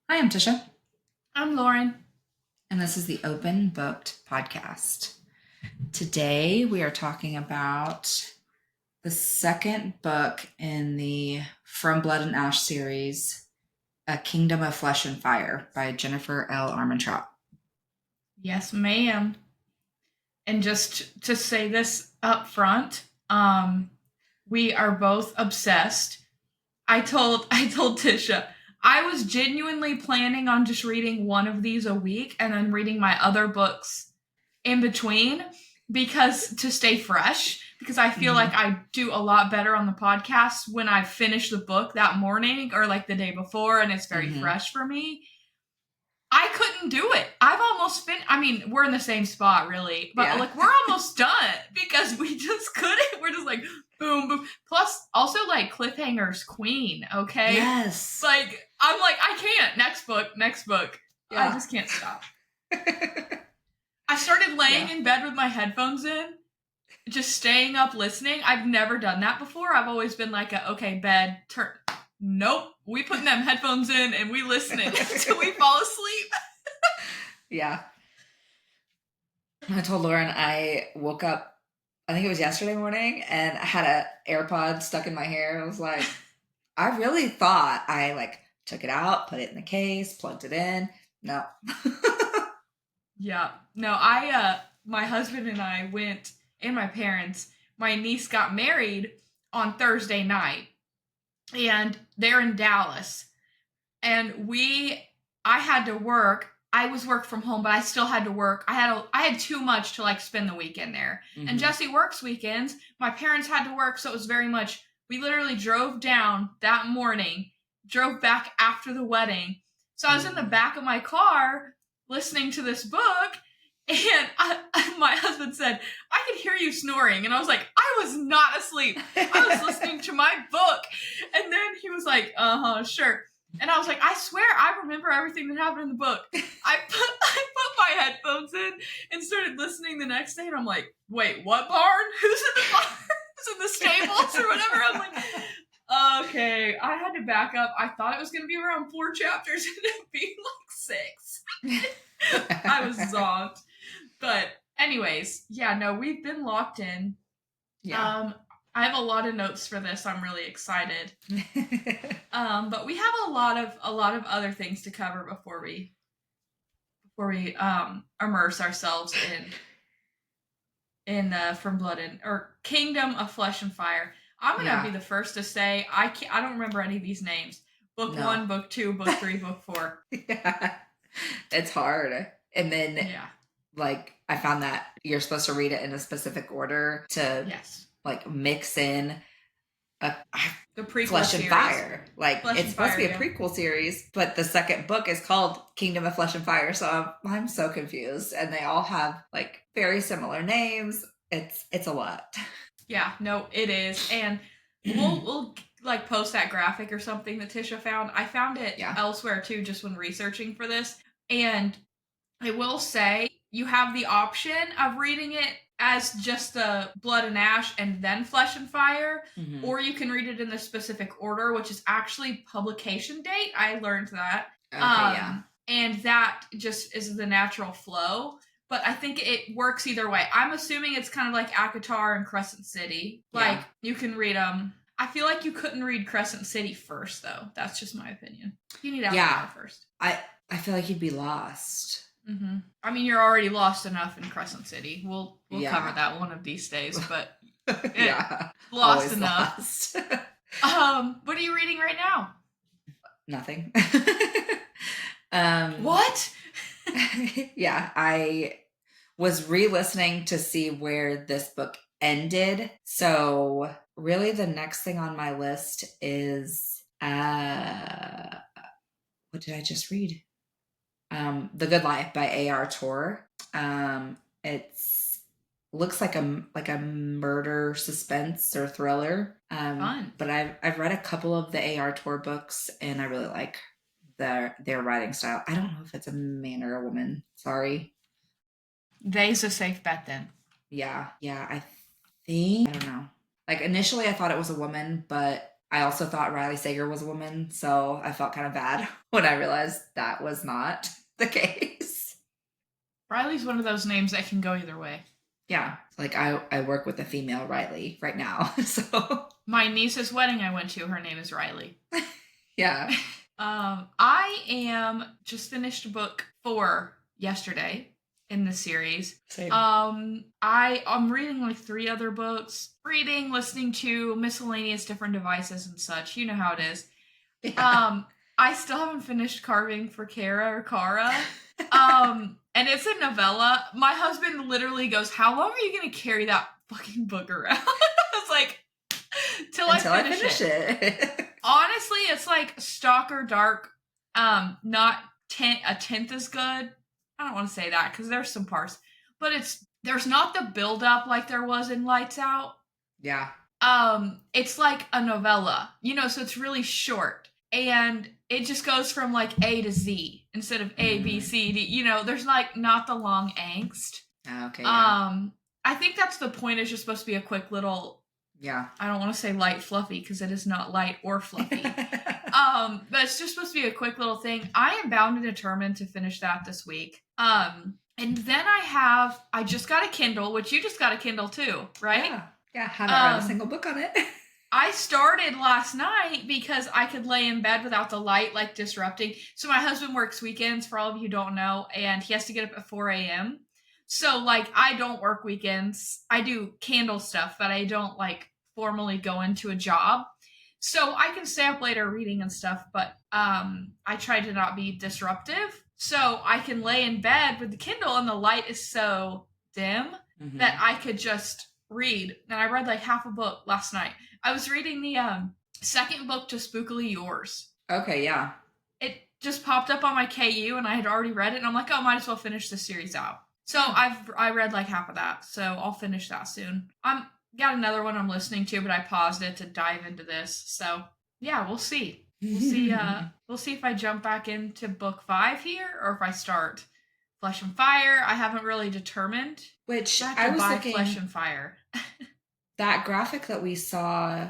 Hi, I'm Tisha, I'm Loren. and this is the Open Booked Podcast. Today we are talking about the second book in the From Blood and Ash series, A Kingdom of Flesh and Fire by Jennifer L Armentrout. Yes, ma'am. And just to say this up front, we are both obsessed. I told Tisha I was genuinely planning on just reading one of these a week and then reading my other books in between because to stay fresh because I feel like I do a lot better on the podcast when I finish the book that morning or like the day before and it's very fresh for me. I couldn't do it. I've almost been. I mean, we're in the same spot, really, but Yeah. like we're almost done because we just couldn't. We're just like boom, boom. Plus, also like cliffhangers, queen. Okay, Yes. like I'm like I can't. Next book, next book. Yeah. I just can't stop. I started laying in bed with my headphones in, just staying up listening. I've never done that before. I've always been like, okay, bed, turn. Nope. We putting them headphones in and we listening until we fall asleep. Yeah. I told Lauren I woke up, I think it was yesterday morning, and I had an AirPod stuck in my hair. I was like, I really thought I took it out, put it in the case, plugged it in. No. Yeah. No, my husband and I went, and my parents, my niece got married on Thursday night, and they're in Dallas. And I had to work. I was work from home, but I still had to work. I had too much to like spend the weekend there. Mm-hmm. And Jesse works weekends. My parents had to work, so it was very much, we literally drove down that morning, drove back after the wedding. So I was in the back of my car listening to this book, and my husband said, I could hear you snoring. And I was like, I was not asleep. I was listening to my book. And then he was like, sure. And I was like, I swear I remember everything that happened in the book. I put my headphones in and started listening the next day, and I'm like, wait, what barn? Who's in the barn? Who's in the stables or whatever? I'm like, okay. I had to back up. I thought it was going to be around 4 chapters, and it being like 6. I was zonked. But anyways, yeah, no, we've been locked in. Yeah. I have a lot of notes for this. I'm really excited. But we have a lot of other things to cover before we immerse ourselves in From Blood and or Kingdom of Flesh and Fire. I'm gonna be the first to say I don't remember any of these names. Book 1, book 2, book 3, book 4. Yeah, it's hard. And then I found that you're supposed to read it in a specific order to mix in the prequel Flesh and Fire. It's supposed to be a prequel series, but the second book is called Kingdom of Flesh and Fire. So I'm so confused, and they all have very similar names. It's a lot. Yeah, no, it is, and we'll post that graphic or something that Tisha found. I found it elsewhere too, just when researching for this, and I will say you have the option of reading it as just the Blood and Ash and then Flesh and Fire, or you can read it in the specific order, which is actually publication date. I learned that. Okay, and that just is the natural flow. But I think it works either way. I'm assuming it's kind of like ACOTAR and Crescent City. You can read them. I feel like you couldn't read Crescent City first, though. That's just my opinion. You need ACOTAR first. I feel like you'd be lost. Mm-hmm. I mean, you're already lost enough in Crescent City. We'll cover that one of these days, but lost enough. Lost. What are you reading right now? Nothing. What? Yeah, I was re-listening to see where this book ended. So really the next thing on my list is what did I just read? The Good Life by A.R. Torre. It's looks like a murder suspense or thriller. Fun. But I've read a couple of the A.R. Torre books, and I really like their writing style. I don't know if it's a man or a woman. Sorry. They's a safe bet then. Yeah. I think, I don't know. Initially I thought it was a woman, but I also thought Riley Sager was a woman, so I felt kind of bad when I realized that was not the case. Riley's one of those names that can go either way. Yeah, like I work with a female Riley right now, so. My niece's wedding I went to, her name is Riley. Yeah. I am just finished book 4 yesterday in the series. Same. I'm reading like 3 other books, listening to miscellaneous different devices and such. You know how it is. Yeah. I still haven't finished Carving for Kara. And it's a novella. My husband literally goes, "How long are you going to carry that fucking book around?" I was like, until I finish it. Honestly, it's like Stalker Dark. Not a tenth as good. I don't want to say that because there's some parts, but there's not the build up like there was in Lights Out. Yeah. It's like a novella, so it's really short and it just goes from like A to Z instead of A, B, C, D. There's like not the long angst. Okay. Yeah. I think that's the point. It's just supposed to be a quick little. Yeah. I don't want to say light fluffy because it is not light or fluffy. But it's just supposed to be a quick little thing. I am bound and determined to finish that this week. And then I just got a Kindle, which you just got a Kindle too, right? Yeah. Yeah, haven't read a single book on it. I started last night because I could lay in bed without the light like disrupting. So my husband works weekends, for all of you who don't know, and he has to get up at 4 a.m. So like I don't work weekends. I do candle stuff, but I don't like formally go into a job. So I can stay up later reading and stuff, but I try to not be disruptive. So I can lay in bed with the Kindle and the light is so dim that I could just read. And I read like half a book last night. I was reading the second book to Spookily Yours. Okay, yeah. It just popped up on my KU and I had already read it and I'm like, oh, might as well finish this series out. So I read like half of that, so I'll finish that soon. I'm got another one I'm listening to, but I paused it to dive into this. So yeah, we'll see. We'll see. We'll see if I jump back into book 5 here or if I start Flesh and Fire. I haven't really determined. Which I was looking. Flesh and Fire. That graphic that we saw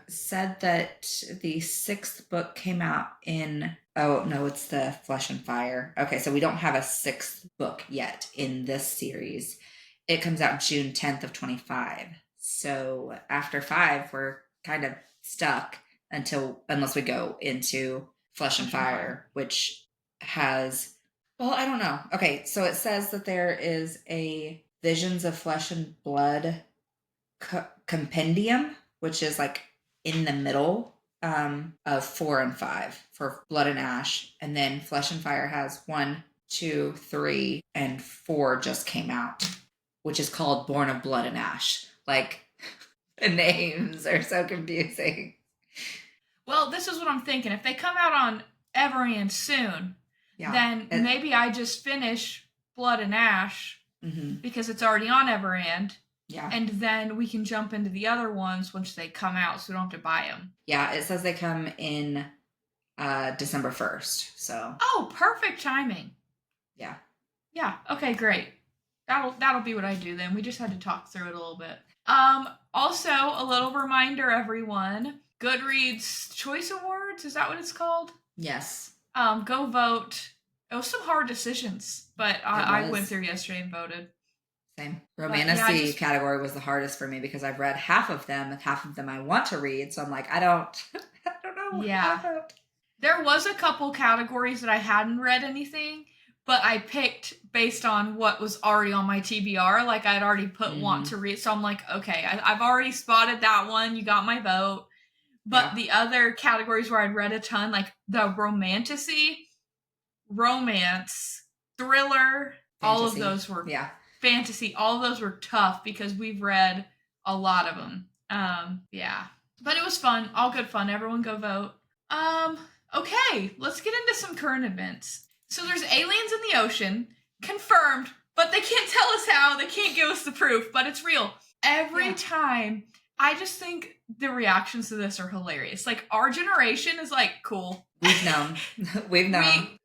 said that the 6th book came out in. Oh, no, it's the Flesh and Fire. Okay, so we don't have a 6th book yet in this series. It comes out June 10th of 25. So after 5, we're kind of stuck unless we go into Flesh and Fire, which has, well, I don't know. Okay, so it says that there is a Visions of Flesh and Blood compendium, which is like in the middle of 4 and 5 for Blood and Ash, and then Flesh and Fire has 1, 2, 3, and 4 just came out, which is called Born of Blood and Ash. Like, the names are so confusing. Well, this is what I'm thinking. If they come out on Everand soon, then maybe I just finish Blood and Ash because it's already on Everand. Yeah. And then we can jump into the other ones once they come out so we don't have to buy them. Yeah, it says they come in December 1st, so. Oh, perfect timing. Yeah. Yeah, okay, great. That'll be what I do then. We just had to talk through it a little bit. Also, a little reminder, everyone. Goodreads Choice Awards, is that what it's called? Yes. Go vote. It was some hard decisions, but I went through yesterday and voted. Same. Romantasy category was the hardest for me because I've read half of them, and half of them I want to read. So I'm like, I don't know. Yeah. There was a couple categories that I hadn't read anything, but I picked based on what was already on my TBR. Like I'd already put want to read. So I'm like, okay, I've already spotted that one. You got my vote. But the other categories where I'd read a ton, like the romantasy, romance, thriller, fantasy. All of those were fantasy. All of those were tough because we've read a lot of them. But it was fun. All good fun. Everyone go vote. Okay, let's get into some current events. So there's aliens in the ocean, confirmed, but they can't tell us how. They can't give us the proof, but it's real. Every time, I just think the reactions to this are hilarious. Like, our generation is like, cool. We've known. We've known.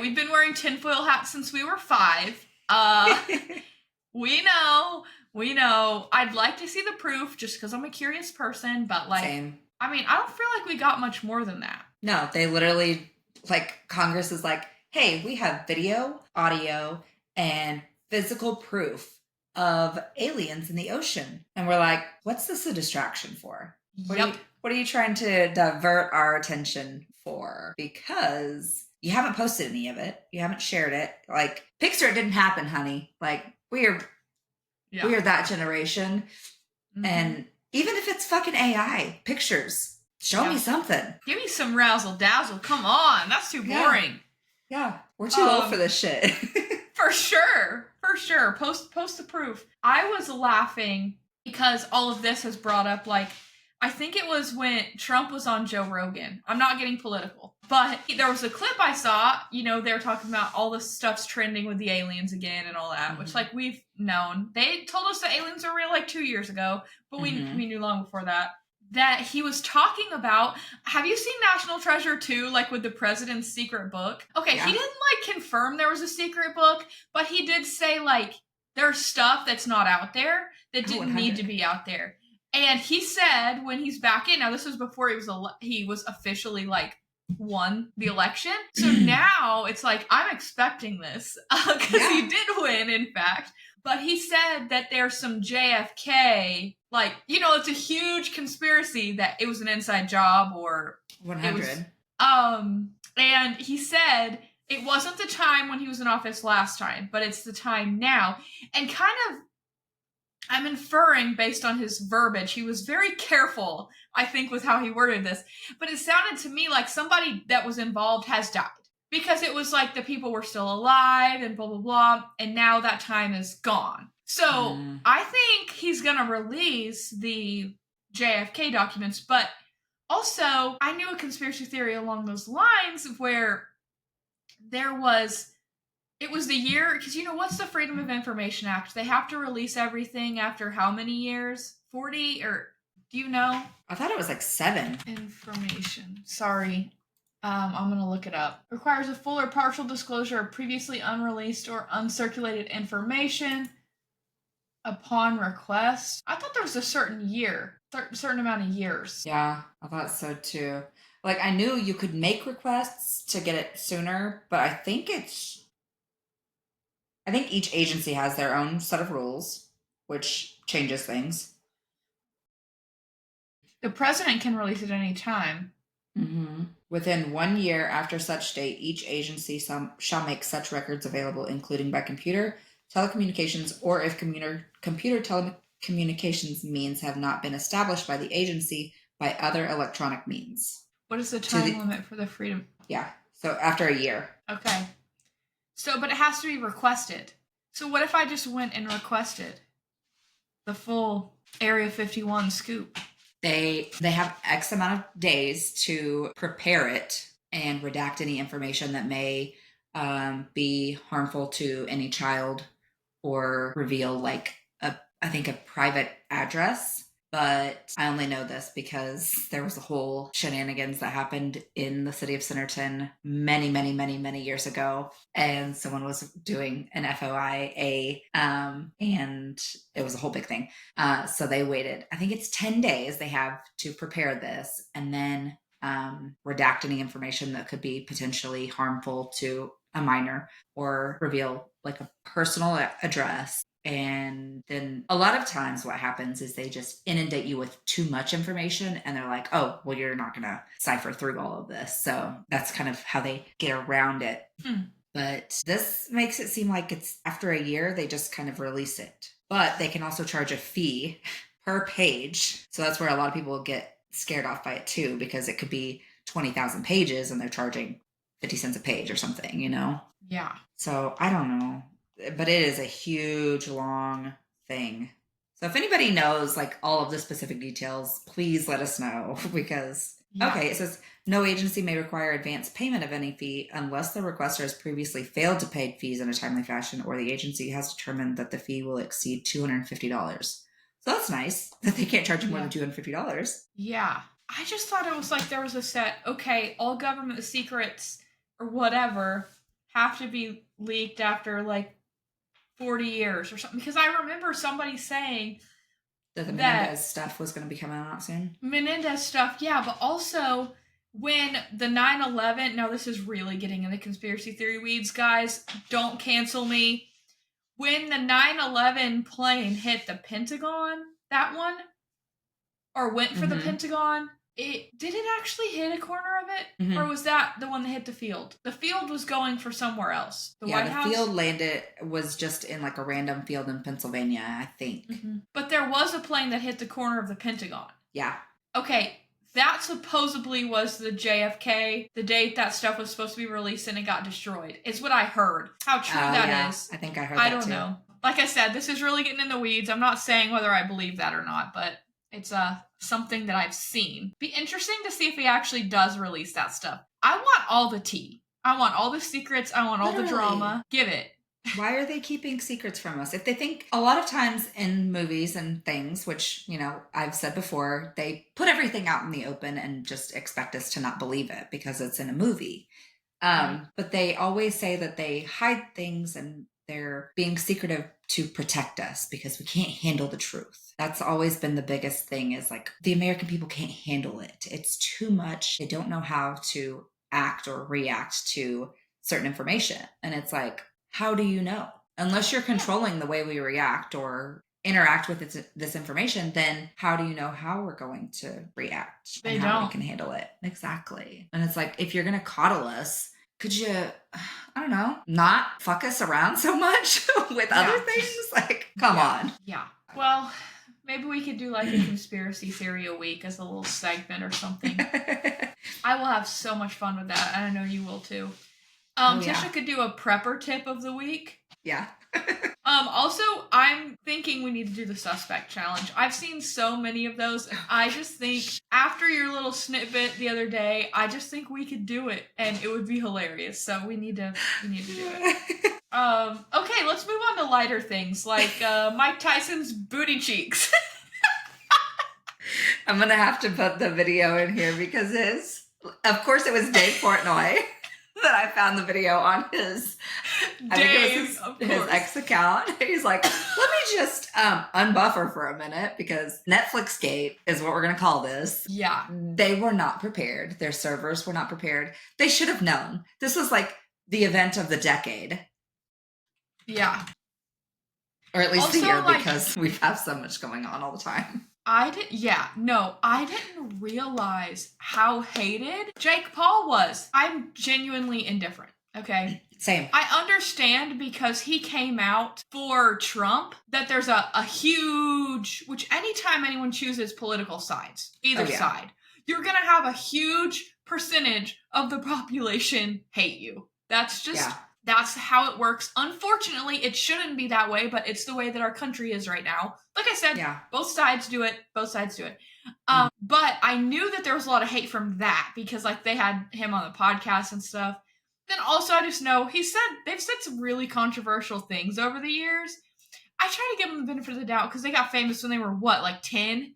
We've been wearing tinfoil hats since we were 5. We know. I'd like to see the proof just because I'm a curious person, but like, Same. I mean, I don't feel like we got much more than that. No, they literally, like, Congress is like, hey, we have video, audio, and physical proof of aliens in the ocean. And we're like, what's this a distraction for? What are you trying to divert our attention for? Because you haven't posted any of it. You haven't shared it. Like, Pixar didn't happen, honey. Like, we are that generation. Mm-hmm. And even if it's fucking AI, pictures, show me something. Give me some razzle dazzle. Come on. That's too boring. Yeah. We're too old for this shit. For sure. Post the proof. I was laughing because all of this has brought up, like, I think it was when Trump was on Joe Rogan. I'm not getting political, but there was a clip I saw, you know, they were talking about all this stuff's trending with the aliens again and all that, which, like, we've known. They told us that aliens are real, like, 2 years ago, but we knew long before that he was talking about, have you seen National Treasure 2, like, with the president's secret book? Okay, he didn't, like, confirm there was a secret book, but he did say, like, there's stuff that's not out there that didn't need to be out there. And he said when he's back in, now this was before he was officially, like, won the election. So now it's like, I'm expecting this because he did win, in fact. But he said that there's some JFK, like, you know, it's a huge conspiracy that it was an inside job or 100. And he said it wasn't the time when he was in office last time, but it's the time now. And kind of, I'm inferring based on his verbiage, he was very careful, I think, with how he worded this. But it sounded to me like somebody that was involved has died. Because it was like the people were still alive and blah, blah, blah. And now that time is gone. So I think he's going to release the JFK documents. But also, I knew a conspiracy theory along those lines where it was the year, because, you know, what's the Freedom of Information Act? They have to release everything after how many years? 40? Or do you know? I thought it was like 7. Information. Sorry. I'm going to look it up. Requires a full or partial disclosure of previously unreleased or uncirculated information upon request. I thought there was a certain amount of years. Yeah, I thought so too. Like, I knew you could make requests to get it sooner, but I think each agency has their own set of rules, which changes things. The president can release at any time. Mm-hmm. Within 1 year after such date, each agency shall make such records available, including by computer, telecommunications, or if computer telecommunications means have not been established by the agency by other electronic means. What is the time limit for the freedom? Yeah, so after a year. Okay. So, but it has to be requested. So what if I just went and requested the full Area 51 scoop? They have X amount of days to prepare it and redact any information that may be harmful to any child or reveal, like, I think a private address. But I only know this because there was a whole shenanigans that happened in the city of Centerton many, many, many, many years ago. And someone was doing an FOIA, and it was a whole big thing. So they waited, I think it's 10 days they have to prepare this and then redact any information that could be potentially harmful to a minor or reveal, like, a personal address. And then a lot of times what happens is they just inundate you with too much information and they're like, oh, well, you're not going to cipher through all of this. So that's kind of how they get around it. But this makes it seem like it's after a year, they just kind of release it. But they can also charge a fee per page. So that's where a lot of people get scared off by it too, because it could be 20,000 pages and they're charging 50 cents a page or something, you know? Yeah. So I don't know. But it is a huge, long thing. So if anybody knows, like, all of the specific details, please let us know. Because, okay, it says, no agency may require advance payment of any fee unless the requester has previously failed to pay fees in a timely fashion or the agency has determined that the fee will exceed $250. So that's nice that they can't charge you more than $250. Yeah. I just thought it was like there was a set, okay, all government secrets or whatever have to be leaked after, like, 40 years or something, because I remember somebody saying That the Menendez stuff was going to be coming out soon. Menendez stuff, yeah, but also when the 9/11, now this is really getting into conspiracy theory weeds, guys. Don't cancel me. When the 9/11 plane hit the Pentagon, that one, or went for the Pentagon, did it actually hit a corner of it? Or was that the one that hit the field? The field was going for somewhere else. The White House? Field was just in like a random field in Pennsylvania, I think. But there was a plane that hit the corner of the Pentagon. Yeah. Okay, that supposedly was the JFK, the date that stuff was supposed to be released and it got destroyed. Is what I heard. How true that is. I think I heard that too. I don't know. Like I said, this is really getting in the weeds. I'm not saying whether I believe that or not, but it's something that I've seen. Be interesting to see if he actually does release that stuff. I want all the tea. I want all the secrets. I want all the drama. Give it. Why are they keeping secrets from us? If they think, a lot of times in movies and things, which, I've said before, they put everything out in the open and just expect us to not believe it because it's in a movie. But they always say that they hide things and they're being secretive to protect us because we can't handle the truth. That's always been the biggest thing, is like the American people can't handle it. It's too much. They don't know how to act or react to certain information. And it's like, how do you know? Unless you're controlling the way we react or interact with this information, then how do you know how we're going to react and how we can handle it? Exactly. And it's like, if you're going to coddle us, could you, I don't know, not fuck us around so much with other things? Like, come on. Yeah. Well, maybe we could do like a conspiracy theory a week as a little segment or something. I will have so much fun with that, and I know you will too. Tisha could do a prepper tip of the week. Yeah. Also, I'm thinking we need to do the suspect challenge. I've seen so many of those, and I just think after your little snippet the other day, I just think we could do it, and it would be hilarious. So we need to do it. Okay, let's move on to lighter things like Mike Tyson's booty cheeks. I'm gonna have to put the video in here because of course, it was Dave Portnoy that I found the video on his X account. He's like, let me just unbuffer for a minute because Netflix Gate is what we're going to call this. Yeah. They were not prepared. Their servers were not prepared. They should have known. This was like the event of the decade. Yeah. Or at least also, the year, because we have so much going on all the time. I didn't realize how hated Jake Paul was. I'm genuinely indifferent, okay? Same. I understand because he came out for Trump that there's a huge, which anytime anyone chooses political sides, either side, you're going to have a huge percentage of the population hate you. That's just... Yeah. That's how it works. Unfortunately, it shouldn't be that way, but it's the way that our country is right now. Like I said, both sides do it. But I knew that there was a lot of hate from that because like they had him on the podcast and stuff. Then also I just know they've said some really controversial things over the years. I try to give them the benefit of the doubt because they got famous when they were what, like 10?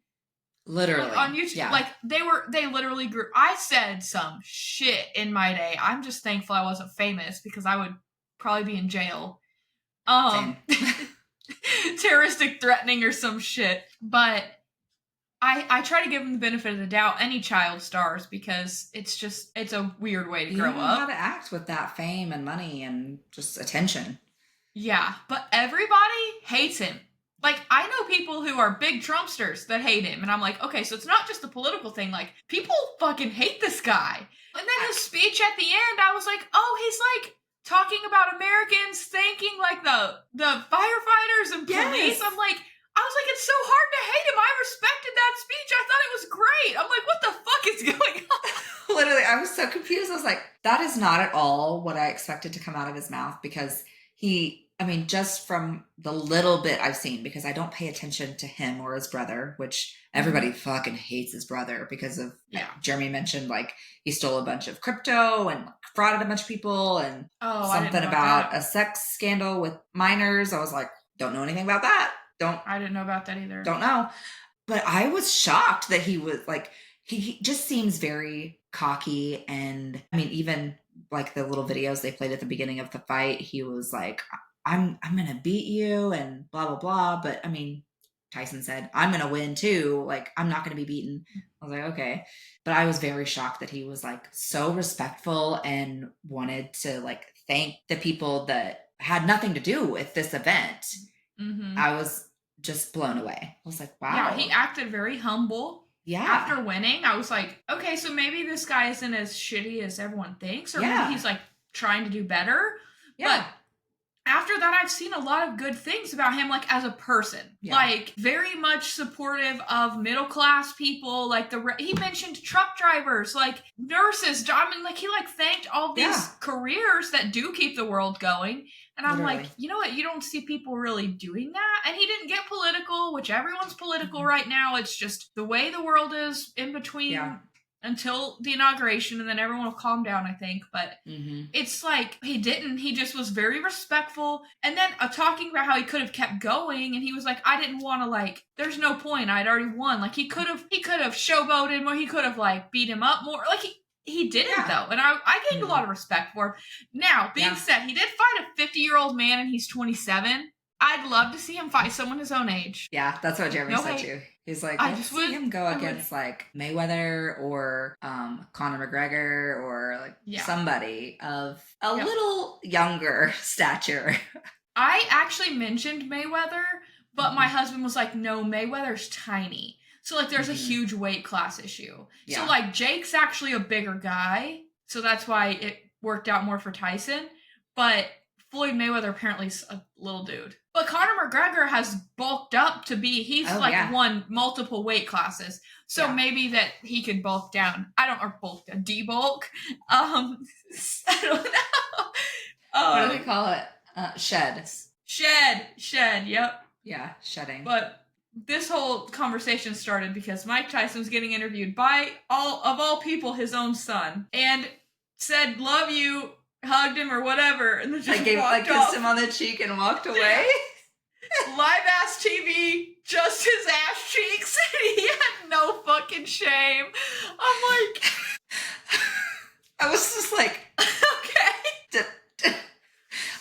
Literally. Like, on YouTube, like they literally grew. I said some shit in my day. I'm just thankful I wasn't famous because I would probably be in jail. Terroristic threatening or some shit. But I try to give them the benefit of the doubt, any child stars, because it's a weird way to grow up. You don't know how to act with that fame and money and just attention. Yeah, but everybody hates him. Like, I know people who are big Trumpsters that hate him. And I'm like, okay, so it's not just a political thing. Like, people fucking hate this guy. And then his speech at the end, I was like, oh, he's like talking about Americans thanking like the firefighters and police. Yes. I was like, it's so hard to hate him. I respected that speech. I thought it was great. I'm like, what the fuck is going on? Literally, I was so confused. I was like, that is not at all what I expected to come out of his mouth because just from the little bit I've seen, because I don't pay attention to him or his brother, which everybody fucking hates his brother because of, Jeremy mentioned, like, he stole a bunch of crypto and frauded a bunch of people and something about a sex scandal with minors. I was like, don't know anything about that. I didn't know about that either. Don't know. But I was shocked that he was like, he just seems very cocky. And even like the little videos they played at the beginning of the fight, he was like, I'm going to beat you and blah, blah, blah. But Tyson said, I'm going to win too. Like, I'm not going to be beaten. I was like, okay. But I was very shocked that he was like so respectful and wanted to like thank the people that had nothing to do with this event. Mm-hmm. I was just blown away. I was like, wow. Yeah, he acted very humble. Yeah. After winning, I was like, okay, so maybe this guy isn't as shitty as everyone thinks, or maybe he's like trying to do better. Yeah. But after that, I've seen a lot of good things about him, like as a person, like very much supportive of middle class people. Like he mentioned truck drivers, like nurses. I mean, like he like thanked all these careers that do keep the world going. And I'm like, you know what? You don't see people really doing that. And he didn't get political, which everyone's political right now. It's just the way the world is in between until the inauguration, and then everyone will calm down, I think. But it's like he didn't. He just was very respectful. And then talking about how he could have kept going, and he was like, I didn't want to, like, there's no point. I'd already won. Like, he could have showboated more. He could have, like, beat him up more. Like, he didn't, though. And I gained a lot of respect for him. Now, being said, he did fight a 50-year-old man, and he's 27. I'd love to see him fight someone his own age. Yeah, that's what Jeremy said too. He's like, I just see him go against like Mayweather or Conor McGregor or like somebody of a little younger stature. I actually mentioned Mayweather, but my husband was like, no, Mayweather's tiny. So like there's a huge weight class issue. Yeah. So like Jake's actually a bigger guy. So that's why it worked out more for Tyson. But Floyd Mayweather apparently is a little dude. But Conor McGregor has bulked up to be, he's won multiple weight classes. So maybe that he could bulk down. Or bulk down, debulk. I don't know. What do they call it? Shed. Shed, yep. Yeah, shedding. But this whole conversation started because Mike Tyson was getting interviewed by all people, his own son. And said, love you, hugged him or whatever, and then just kissed him on the cheek and walked away. Live ass TV, just his ass cheeks, and he had no fucking shame. I'm like, I was just like, okay.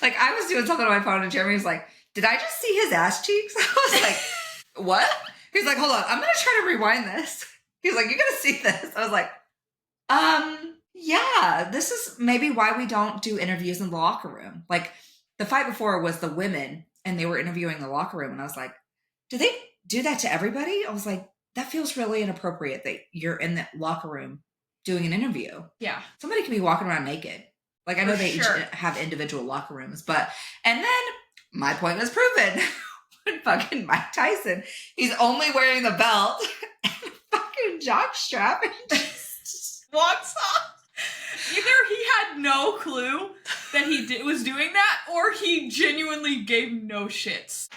Like I was doing something on my phone, and Jeremy was like, "Did I just see his ass cheeks?" I was like, "What?" He's like, "Hold on, I'm gonna try to rewind this." He's like, "You're gonna see this." I was like, yeah, this is maybe why we don't do interviews in the locker room. Like the fight before was the women and they were interviewing the locker room. And I was like, do they do that to everybody? I was like, that feels really inappropriate that you're in the locker room doing an interview. Yeah. Somebody could be walking around naked. Like I know they each have individual locker rooms, and then my point was proven when fucking Mike Tyson, he's only wearing the belt and a fucking jock strap and just walks off. Either he had no clue that he was doing that, or he genuinely gave no shits.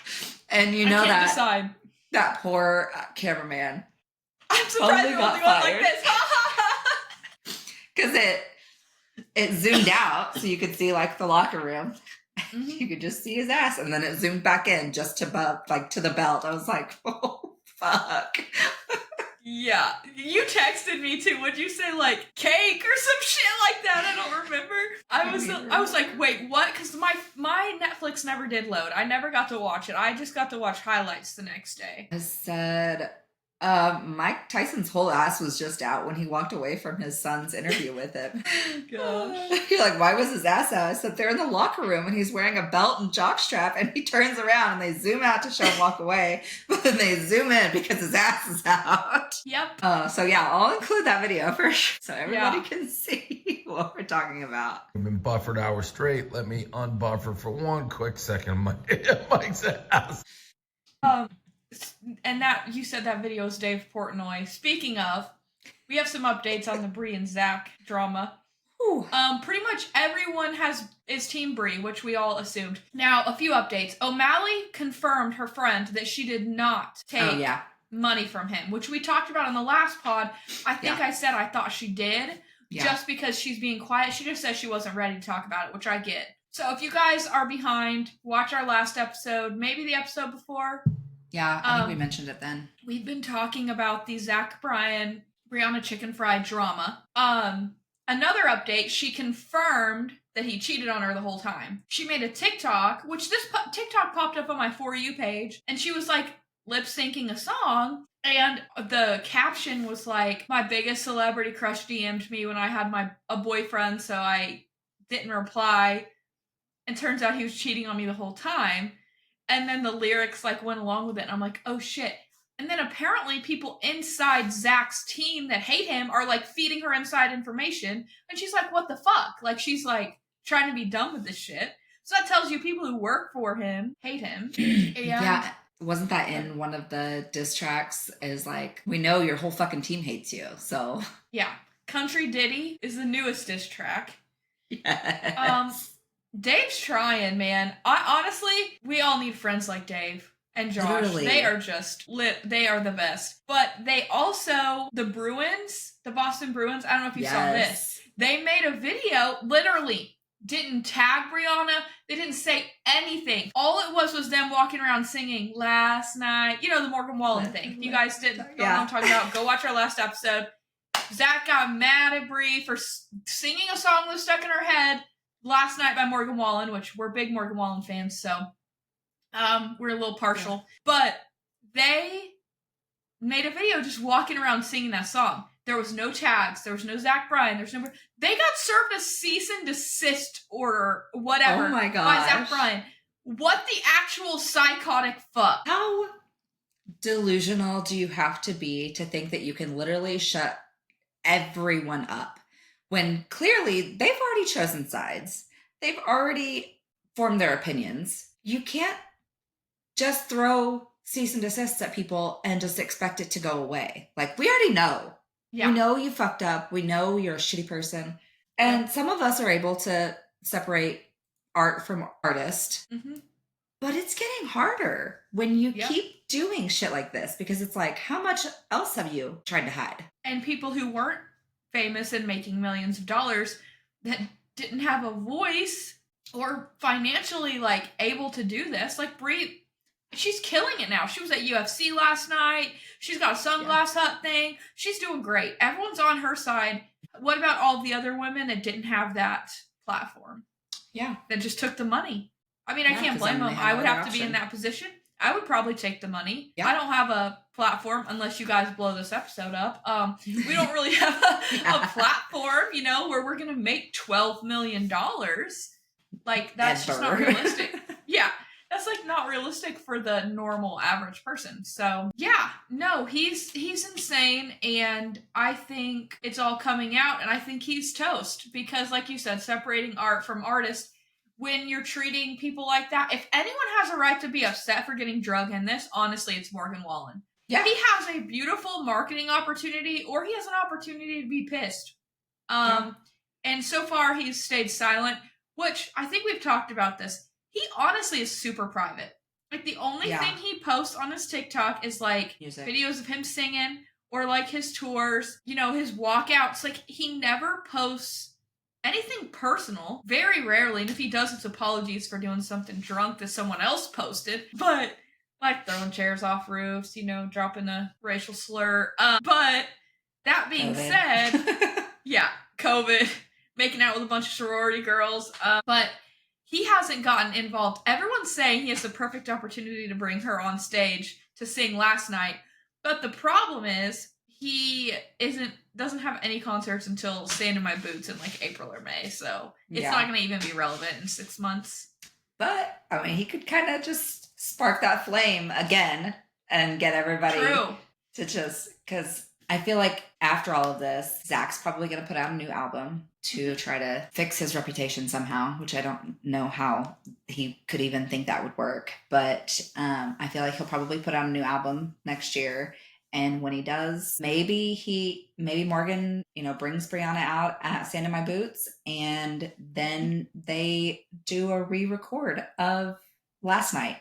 And you know that poor cameraman. I'm surprised it only got like this. Because it zoomed out so you could see like the locker room. You could just see his ass, and then it zoomed back in just to the belt. I was like, oh fuck. Yeah, you texted me too. Would you say like cake or some shit like that? I don't remember. I was like, wait, what? Because my Netflix never did load. I never got to watch it. I just got to watch highlights the next day. I said, Mike Tyson's whole ass was just out when he walked away from his son's interview with him. Gosh. You're like, why was his ass out? I said, they're in the locker room and he's wearing a belt and jockstrap, and he turns around and they zoom out to show him walk away, but then they zoom in because his ass is out. Yep. So yeah, I'll include that video for sure so everybody can see what we're talking about. I've been buffered hours straight. Let me unbuffer for one quick second. Mike's ass. And that you said that video is Dave Portnoy. Speaking of, we have some updates on the Brie and Zach drama. Pretty much everyone is Team Brie, which we all assumed. Now, a few updates. O'Malley confirmed her friend that she did not take money from him, which we talked about in the last pod. I think I said I thought she did, just because she's being quiet. She just said she wasn't ready to talk about it, which I get. So if you guys are behind, watch our last episode, maybe the episode before. Yeah, I think we mentioned it then. We've been talking about the Zach Brianna chicken fried drama. Another update, she confirmed that he cheated on her the whole time. She made a TikTok, which this TikTok popped up on my For You page, and she was like, lip syncing a song, and the caption was like, "My biggest celebrity crush DM'd me when I had a boyfriend, so I didn't reply." And turns out he was cheating on me the whole time. And then the lyrics like went along with it, and I'm like, oh shit. And then apparently people inside Zach's team that hate him are like feeding her inside information, and she's like, what the fuck? Like, she's like trying to be done with this shit. So that tells you people who work for him hate him. Yeah. Wasn't that in one of the diss tracks? Is like, we know your whole fucking team hates you, so. Yeah. Country Diddy is the newest diss track. Yes. Dave's trying, man. Honestly, we all need friends like Dave and Josh. Literally. They are just lit. They are the best. But they also, the Boston Bruins, I don't know if you saw this. They made a video, literally didn't tag Brianna. They didn't say anything. All it was them walking around singing Last Night. You know, the Morgan Wallen thing. If you guys don't know what I'm talking about, go watch our last episode. Zach got mad at Bri for singing a song that was stuck in her head, Last Night by Morgan Wallen, which we're big Morgan Wallen fans, so we're a little partial. Yeah. But they made a video just walking around singing that song. There was no tags. There was no Zach Bryan. They got served a cease and desist order, whatever. Oh my gosh. By Zach Bryan. What the actual psychotic fuck? How delusional do you have to be to think that you can literally shut everyone up when clearly they've already chosen sides? They've already formed their opinions. You can't just throw cease and desist at people and just expect it to go away. Like, we already know. Yeah. We know you fucked up. We know you're a shitty person. And some of us are able to separate art from artist. Mm-hmm. But it's getting harder when you keep doing shit like this, because it's like, how much else have you tried to hide? And people who weren't famous and making millions of dollars that didn't have a voice or financially like able to do this, like Bri, she's killing it now. She was at UFC last night. She's got a Sunglass Hut thing. She's doing great. Everyone's on her side. What about all the other women that didn't have that platform? Yeah. That just took the money. I mean, I can't blame them. I would have to be in that position. I would probably take the money. Yeah. I don't have a platform unless you guys blow this episode up. We don't really have a platform, you know, where we're going to make $12 million. Like, that's just not realistic. Yeah. That's like not realistic for the normal average person. So yeah, no, he's insane. And I think it's all coming out, and I think he's toast because, like you said, separating art from artist, when you're treating people like that, if anyone has a right to be upset for getting drug in this, honestly, it's Morgan Wallen. Yeah. He has a beautiful marketing opportunity, or he has an opportunity to be pissed. And so far he's stayed silent, which I think we've talked about this. He honestly is super private. Like, the only thing he posts on his TikTok is like music videos of him singing, or like his tours, you know, his walkouts. Like, he never posts anything personal, very rarely. And if he does, it's apologies for doing something drunk that someone else posted. But like throwing chairs off roofs, you know, dropping a racial slur. But that being said, COVID, making out with a bunch of sorority girls. But he hasn't gotten involved. Everyone's saying he has the perfect opportunity to bring her on stage to sing Last Night. But the problem is he doesn't have any concerts until Sand in My Boots in like April or May. So it's not going to even be relevant in 6 months. But, I mean, he could kind of just spark that flame again and get everybody to just, because I feel like after all of this, Zach's probably going to put out a new album to try to fix his reputation somehow, which I don't know how he could even think that would work. But I feel like he'll probably put out a new album next year. And when he does, maybe Morgan, you know, brings Brianna out at Sand in My Boots, and then they do a re-record of Last Night.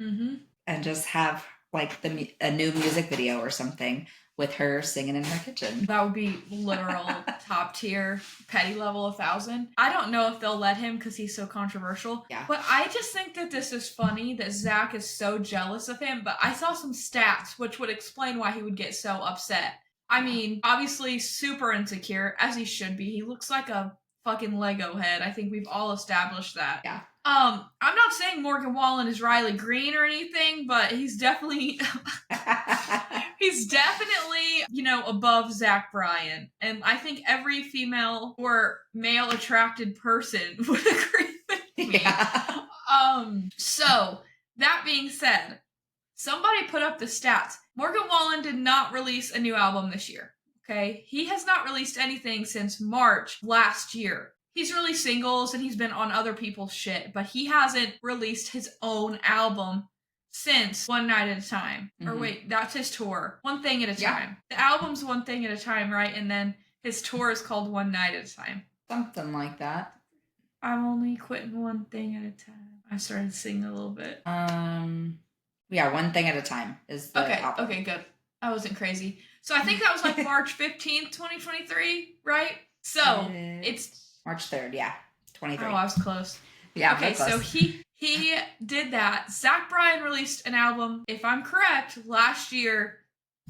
Mm-hmm. And just have like a new music video or something with her singing in her kitchen. That would be literal top tier, petty level 1,000. I don't know if they'll let him because he's so controversial. Yeah. But I just think that this is funny that Zach is so jealous of him. But I saw some stats which would explain why he would get so upset. I mean, obviously super insecure, as he should be. He looks like a fucking Lego head. I think we've all established that. Yeah. I'm not saying Morgan Wallen is Riley Green or anything, but he's definitely above Zach Bryan. And I think every female or male attracted person would agree with me. Yeah. So that being said, somebody put up the stats. Morgan Wallen did not release a new album this year. Okay? He has not released anything since March last year. He's released singles and he's been on other people's shit, but he hasn't released his own album since One Night at a Time. Mm-hmm. Or wait, that's his tour. One Thing at a Time. The album's One Thing at a Time, right? And then his tour is called One Night at a Time. Something like that. I'm only quitting one thing at a time. I started singing a little bit. Yeah, One Thing at a Time is the album. Okay, good. I wasn't crazy. So I think that was like March 15th, 2023, right? So it's March 3rd, yeah. 23. Oh, I was close. Yeah, okay, close. So he did that. Zach Bryan released an album, if I'm correct, last year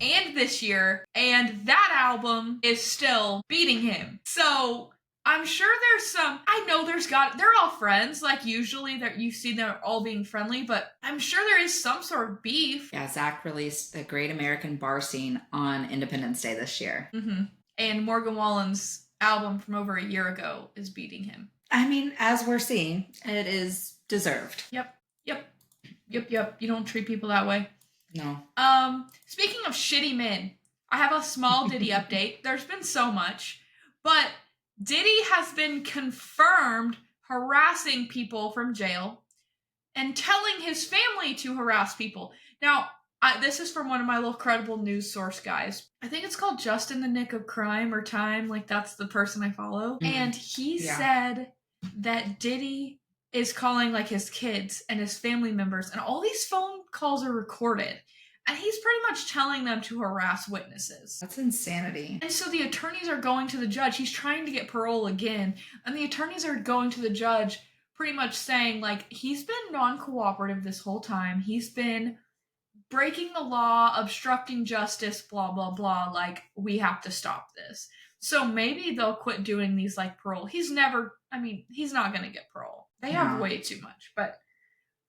and this year, and that album is still beating him. So I'm sure they're all friends, like usually that you see them all being friendly, but I'm sure there is some sort of beef. Yeah, Zach released The Great American Bar Scene on Independence Day this year. Mm-hmm. And Morgan Wallen's album from over a year ago is beating him. I mean, as we're seeing, it is deserved. Yep. You don't treat people that way. No. Speaking of shitty men, I have a small Diddy update. There's been so much, but Diddy has been confirmed harassing people from jail and telling his family to harass people. Now, this is from one of my little credible news source guys. I think it's called Just in the Nick of Crime or Time. Like, that's the person I follow. Mm. And he said that Diddy is calling, like, his kids and his family members, and all these phone calls are recorded. And he's pretty much telling them to harass witnesses. That's insanity. And so the attorneys are going to the judge. He's trying to get parole again. And the attorneys are going to the judge pretty much saying, like, he's been non-cooperative this whole time. He's been breaking the law, obstructing justice, blah, blah, blah. Like, we have to stop this. So maybe they'll quit doing these, like, parole. He's not going to get parole. They have way too much. But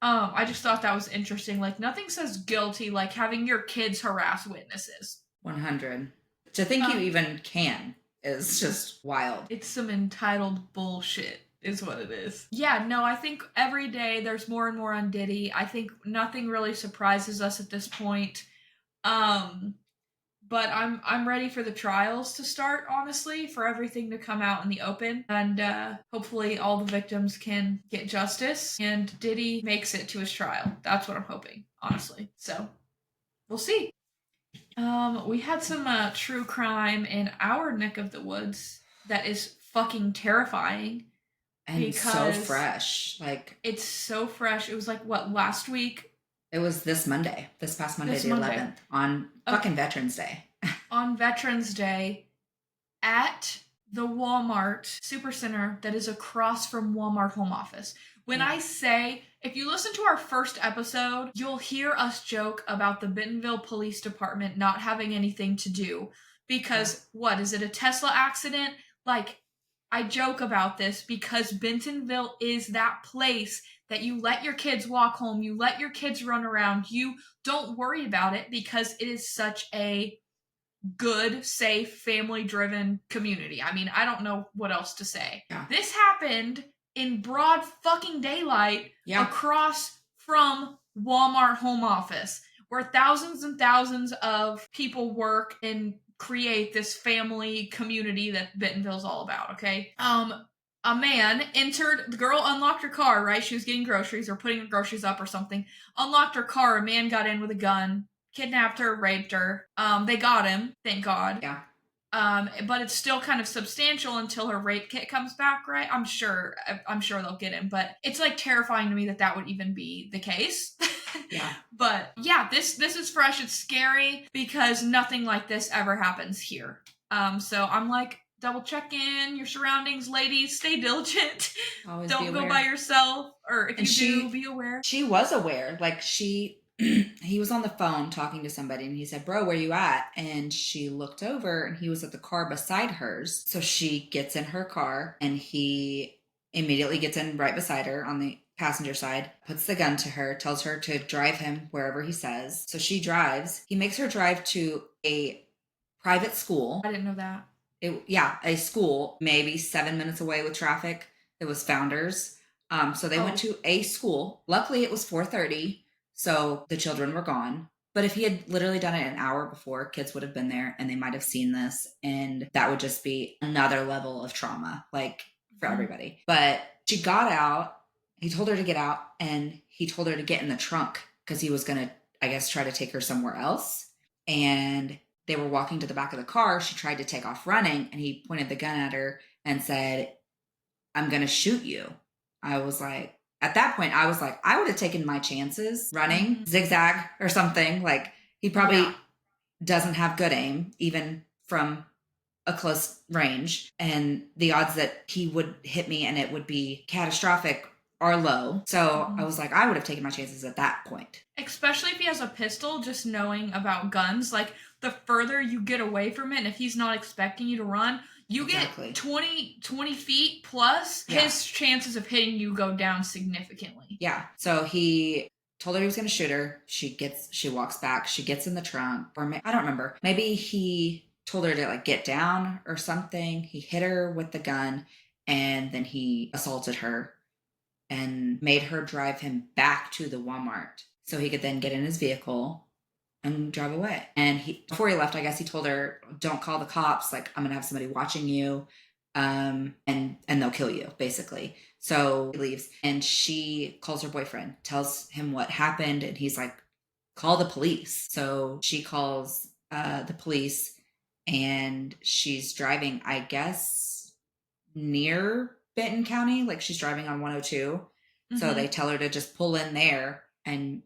I just thought that was interesting. Like, nothing says guilty like having your kids harass witnesses. 100. To think you even can is just wild. It's some entitled bullshit is what it is. Yeah, no, I think every day there's more and more on Diddy. I think nothing really surprises us at this point. But I'm ready for the trials to start, honestly, for everything to come out in the open. And hopefully all the victims can get justice and Diddy makes it to his trial. That's what I'm hoping, honestly. So, we'll see. We had some true crime in our neck of the woods that is fucking terrifying. And so fresh. Like, it's so fresh. It was like, what, last week? It was this past Monday, the 11th, on fucking Veterans Day. On Veterans Day, at the Walmart Supercenter that is across from Walmart home office. When I say, if you listen to our first episode, you'll hear us joke about the Bentonville Police Department not having anything to do. Because, what, is it a Tesla accident? Like, I joke about this because Bentonville is that place that you let your kids walk home, you let your kids run around, you don't worry about it because it is such a good, safe, family-driven community. I mean, I don't know what else to say. Yeah. This happened in broad fucking daylight across from Walmart home office, where thousands and thousands of people work and create this family community that Bentonville's all about, okay? A man entered, the girl unlocked her car, right? She was getting groceries or putting her groceries up or something. Unlocked her car, a man got in with a gun, kidnapped her, raped her. They got him, thank God. Yeah. But it's still kind of substantial until her rape kit comes back, right? I'm sure they'll get him, but it's like terrifying to me that would even be the case. Yeah. But yeah, this is fresh. It's scary because nothing like this ever happens here. So I'm like, double check in your surroundings, ladies. Stay diligent. Always Don't go by yourself, or if you do, be aware. She was aware. Like, he was on the phone talking to somebody and he said, "Bro, where you at?" And she looked over and he was at the car beside hers. So she gets in her car and he immediately gets in right beside her on the passenger side, puts the gun to her, tells her to drive him wherever he says. So she drives. He makes her drive to a private school. I didn't know that. A school maybe 7 minutes away with traffic. It was Founders. So they went to a school. Luckily, it was 4:30, so the children were gone. But if he had literally done it an hour before, kids would have been there and they might have seen this, and that would just be another level of trauma, like for everybody. But she got out. He told her to get out, and he told her to get in the trunk because he was going to, I guess, try to take her somewhere else. And they were walking to the back of the car. She tried to take off running, and he pointed the gun at her and said, "I'm going to shoot you." I was like, at that point, I was like, I would have taken my chances running, zigzag or something. Like, he probably doesn't have good aim, even from a close range. And the odds that he would hit me and it would be catastrophic are low. So I was like, I would have taken my chances at that point. Especially if he has a pistol, just knowing about guns, like the further you get away from it, and if he's not expecting you to run, you get 20 feet plus, his chances of hitting you go down significantly. Yeah. So he told her he was going to shoot her. She walks back. She gets in the trunk. Or I don't remember. Maybe he told her to like get down or something. He hit her with the gun, and then he assaulted her and made her drive him back to the Walmart so he could then get in his vehicle and drive away. And before he left, I guess he told her, "Don't call the cops. Like, I'm going to have somebody watching you. And they'll kill you," basically. So he leaves, and she calls her boyfriend, tells him what happened. And he's like, "Call the police." So she calls the police, and she's driving, I guess, near Benton County. Like, she's driving on 102. So they tell her to just pull in there, and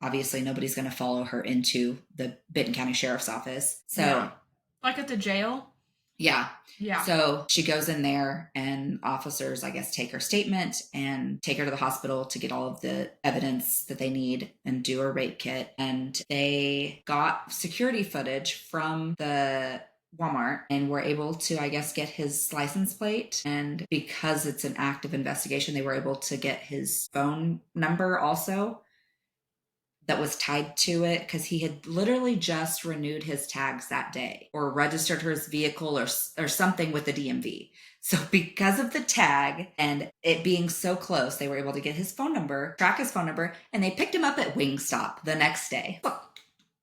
obviously nobody's going to follow her into the Benton County Sheriff's Office. So like at the jail? Yeah. So she goes in there, and officers, I guess, take her statement and take her to the hospital to get all of the evidence that they need and do a rape kit. And they got security footage from the Walmart and were able to, I guess, get his license plate. And because it's an active investigation, they were able to get his phone number also that was tied to it, because he had literally just renewed his tags that day or registered his vehicle or something with the DMV. So because of the tag and it being so close, they were able to get his phone number, track his phone number, and they picked him up at Wingstop the next day.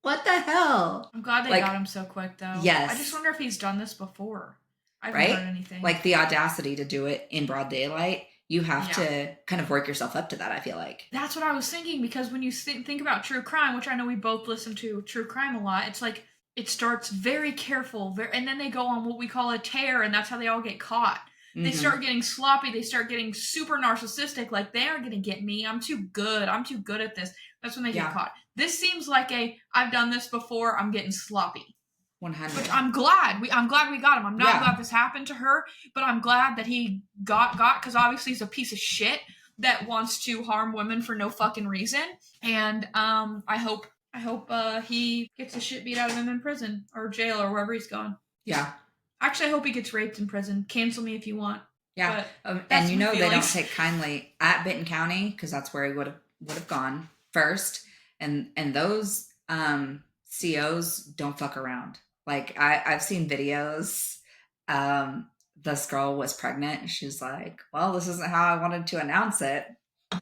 What the hell? I'm glad they got him so quick, though. Yes. I just wonder if he's done this before. I haven't heard anything. Like the audacity to do it in broad daylight. You have to kind of work yourself up to that, I feel like. That's what I was thinking, because when you think about true crime, which I know we both listen to true crime a lot, it's like it starts very careful, and then they go on what we call a tear, and that's how they all get caught. They start getting sloppy. They start getting super narcissistic, like, they aren't going to get me. I'm too good at this. That's when they get caught. This seems like I've done this before, I'm getting sloppy. 100. Which I'm glad we got him. I'm not glad this happened to her, but I'm glad that he got, because obviously he's a piece of shit that wants to harm women for no fucking reason. And I hope he gets the shit beat out of him in prison or jail or wherever he's going. Yeah. Actually, I hope he gets raped in prison. Cancel me if you want. Yeah. And you know, they don't take kindly at Benton County, because that's where he would have gone first. And those COs don't fuck around. Like, I've seen videos. This girl was pregnant. She's like, "Well, this isn't how I wanted to announce it."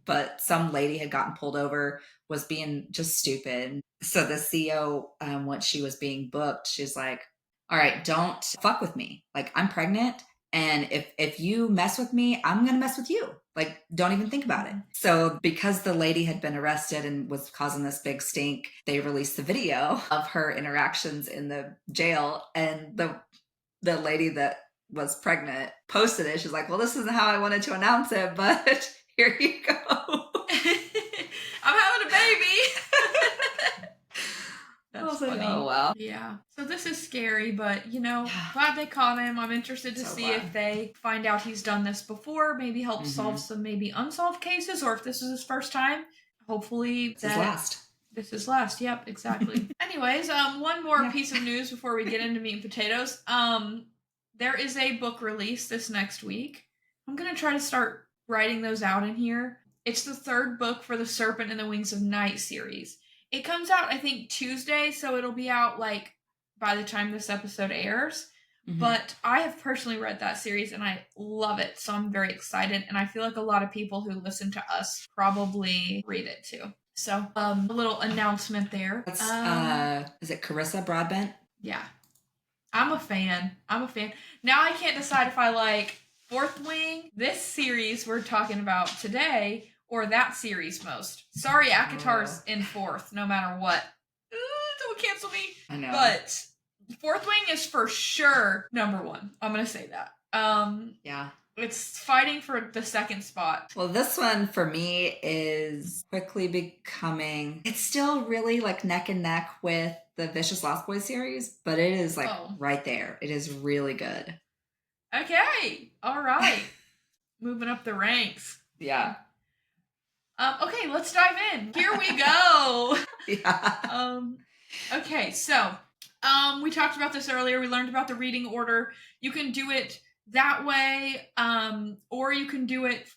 But some lady had gotten pulled over, was being just stupid. So the CO, when she was being booked, she's like, "All right, don't fuck with me. Like, I'm pregnant. And if you mess with me, I'm going to mess with you. Like, don't even think about it." So because the lady had been arrested and was causing this big stink, they released the video of her interactions in the jail. And the lady that was pregnant posted it. She's like, "Well, this isn't how I wanted to announce it, but here you go." I'm having a baby. That's funny. Like, oh, wow. Yeah. So this is scary, but, glad they caught him. I'm interested to see if they find out he's done this before, maybe help solve some maybe unsolved cases, or if this is his first time. Hopefully this is last. This is last. Yep, exactly. Anyways, one more piece of news before we get into meat and potatoes. There is a book release this next week. I'm going to try to start writing those out in here. It's the third book for the Serpent and the Wings of Night series. It comes out, I think, Tuesday, so it'll be out, like, by the time this episode airs. Mm-hmm. But I have personally read that series, and I love it, so I'm very excited. And I feel like a lot of people who listen to us probably read it, too. So, a little announcement there. That's, is it Carissa Broadbent? Yeah. I'm a fan. Now I can't decide if I like Fourth Wing, this series we're talking about today, or that series most. Sorry, ACOTAR's in fourth, no matter what. Don't cancel me. I know. But Fourth Wing is for sure number one. I'm going to say that. Yeah. It's fighting for the second spot. Well, this one for me is quickly becoming, it's still really like neck and neck with the Vicious Lost Boys series, but it is like right there. It is really good. Okay. All right. Moving up the ranks. Yeah. Okay, let's dive in. Here we go. Yeah. Okay, so we talked about this earlier. We learned about the reading order. You can do it that way, or you can do it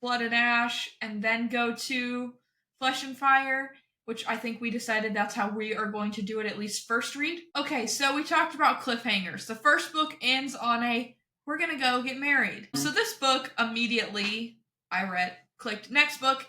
Blood and Ash and then go to Flesh and Fire, which I think we decided that's how we are going to do it, at least first read. Okay, so we talked about cliffhangers. The first book ends on a, we're gonna go get married. So this book immediately, clicked next book,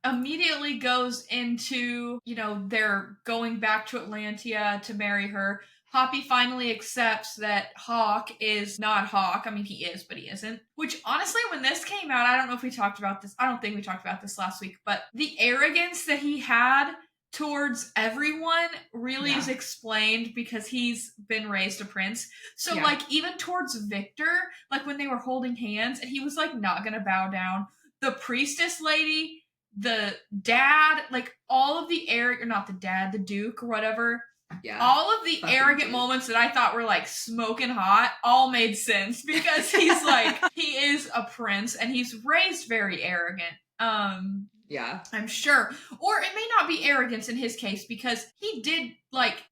immediately goes into, they're going back to Atlantia to marry her. Poppy finally accepts that Hawk is not Hawk. I mean, he is, but he isn't. Which, honestly, when this came out, I don't know if we talked about this. I don't think we talked about this last week. But the arrogance that he had towards everyone really is explained because he's been raised a prince. So, even towards Victor, when they were holding hands, and he was, not gonna bow down. The priestess lady, the dad, all of the not the dad, the duke or whatever. Yeah. All of the arrogant moments that I thought were smoking hot all made sense because he's he is a prince and he's raised very arrogant. Yeah. I'm sure. Or it may not be arrogance in his case because he did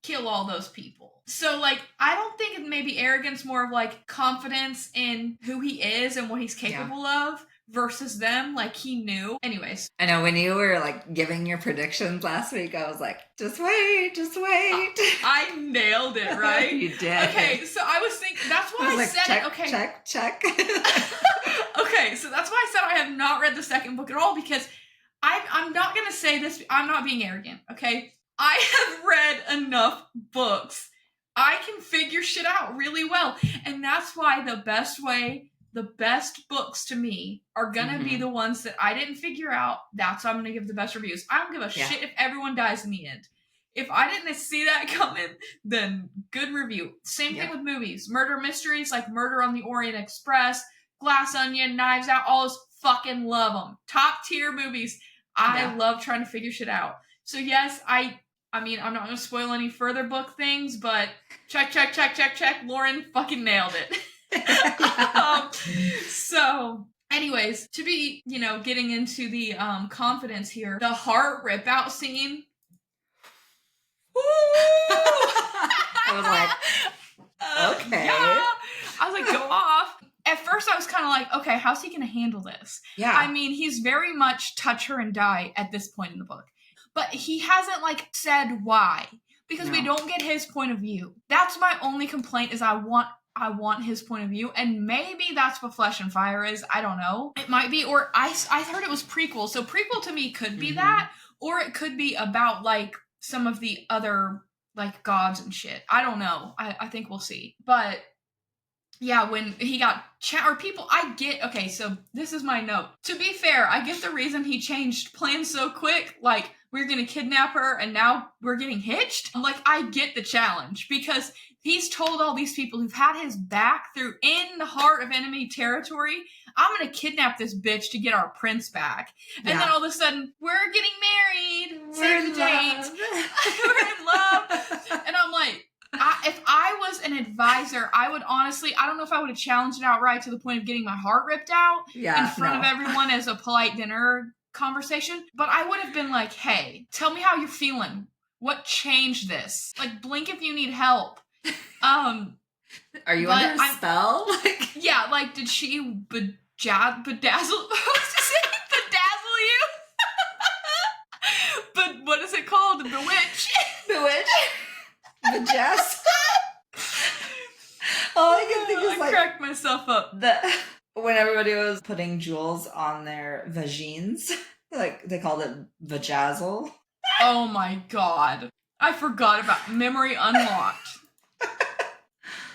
kill all those people. So I don't think it may be arrogance, more of confidence in who he is and what he's capable of. Versus them, he knew. Anyways. I know when you were giving your predictions last week, I was like, just wait. I nailed it, right? You did. Okay, so I was thinking, that's why I said check, it. Okay. Check. Okay, so that's why I said I have not read the second book at all because I'm not going to say this. I'm not being arrogant, okay? I have read enough books. I can figure shit out really well. And that's why the best books to me are gonna be the ones that I didn't figure out. That's why I'm gonna give the best reviews. I don't give a shit if everyone dies in the end. If I didn't see that coming, then good review. Same thing with movies. Murder mysteries like Murder on the Orient Express, Glass Onion, Knives Out, all those fucking love them. Top tier movies. I love trying to figure shit out. So yes, I mean, I'm not gonna spoil any further book things, but check. Loren fucking nailed it. So anyways, to be, getting into the confidence here, the heart rip out scene. I was like, okay. Yeah. I was go off. At first I was kind of okay, how's he going to handle this? Yeah. I mean, he's very much touch her and die at this point in the book. But he hasn't said why. Because we don't get his point of view. That's my only complaint is I want his point of view, and maybe that's what Flesh and Fire is. I don't know. It might be, or I heard it was prequel. So prequel to me could be that, or it could be about some of the other gods and shit. I don't know. I think we'll see. But yeah, when he got or people, I get, okay, so this is my note. To be fair, I get the reason he changed plans so quick. We're gonna kidnap her and now we're getting hitched. I get the challenge because he's told all these people who've had his back through in the heart of enemy territory, I'm gonna kidnap this bitch to get our prince back. And then all of a sudden, we're getting married. Save the date. We're in love. And I'm if I was an advisor, I would honestly, I don't know if I would have challenged it outright to the point of getting my heart ripped out in front of everyone as a polite dinner conversation. But I would have been hey, tell me how you're feeling. What changed this? Blink if you need help. Are you under a spell? Yeah, like, did she bedazzle? I was to say bedazzle you? But what is it called? Bewitch? Bewitch? Bedazzle? All I can think is I cracked myself up. When everybody was putting jewels on their vagines, like they called it vajazzle. Oh my god. I forgot about memory unlocked.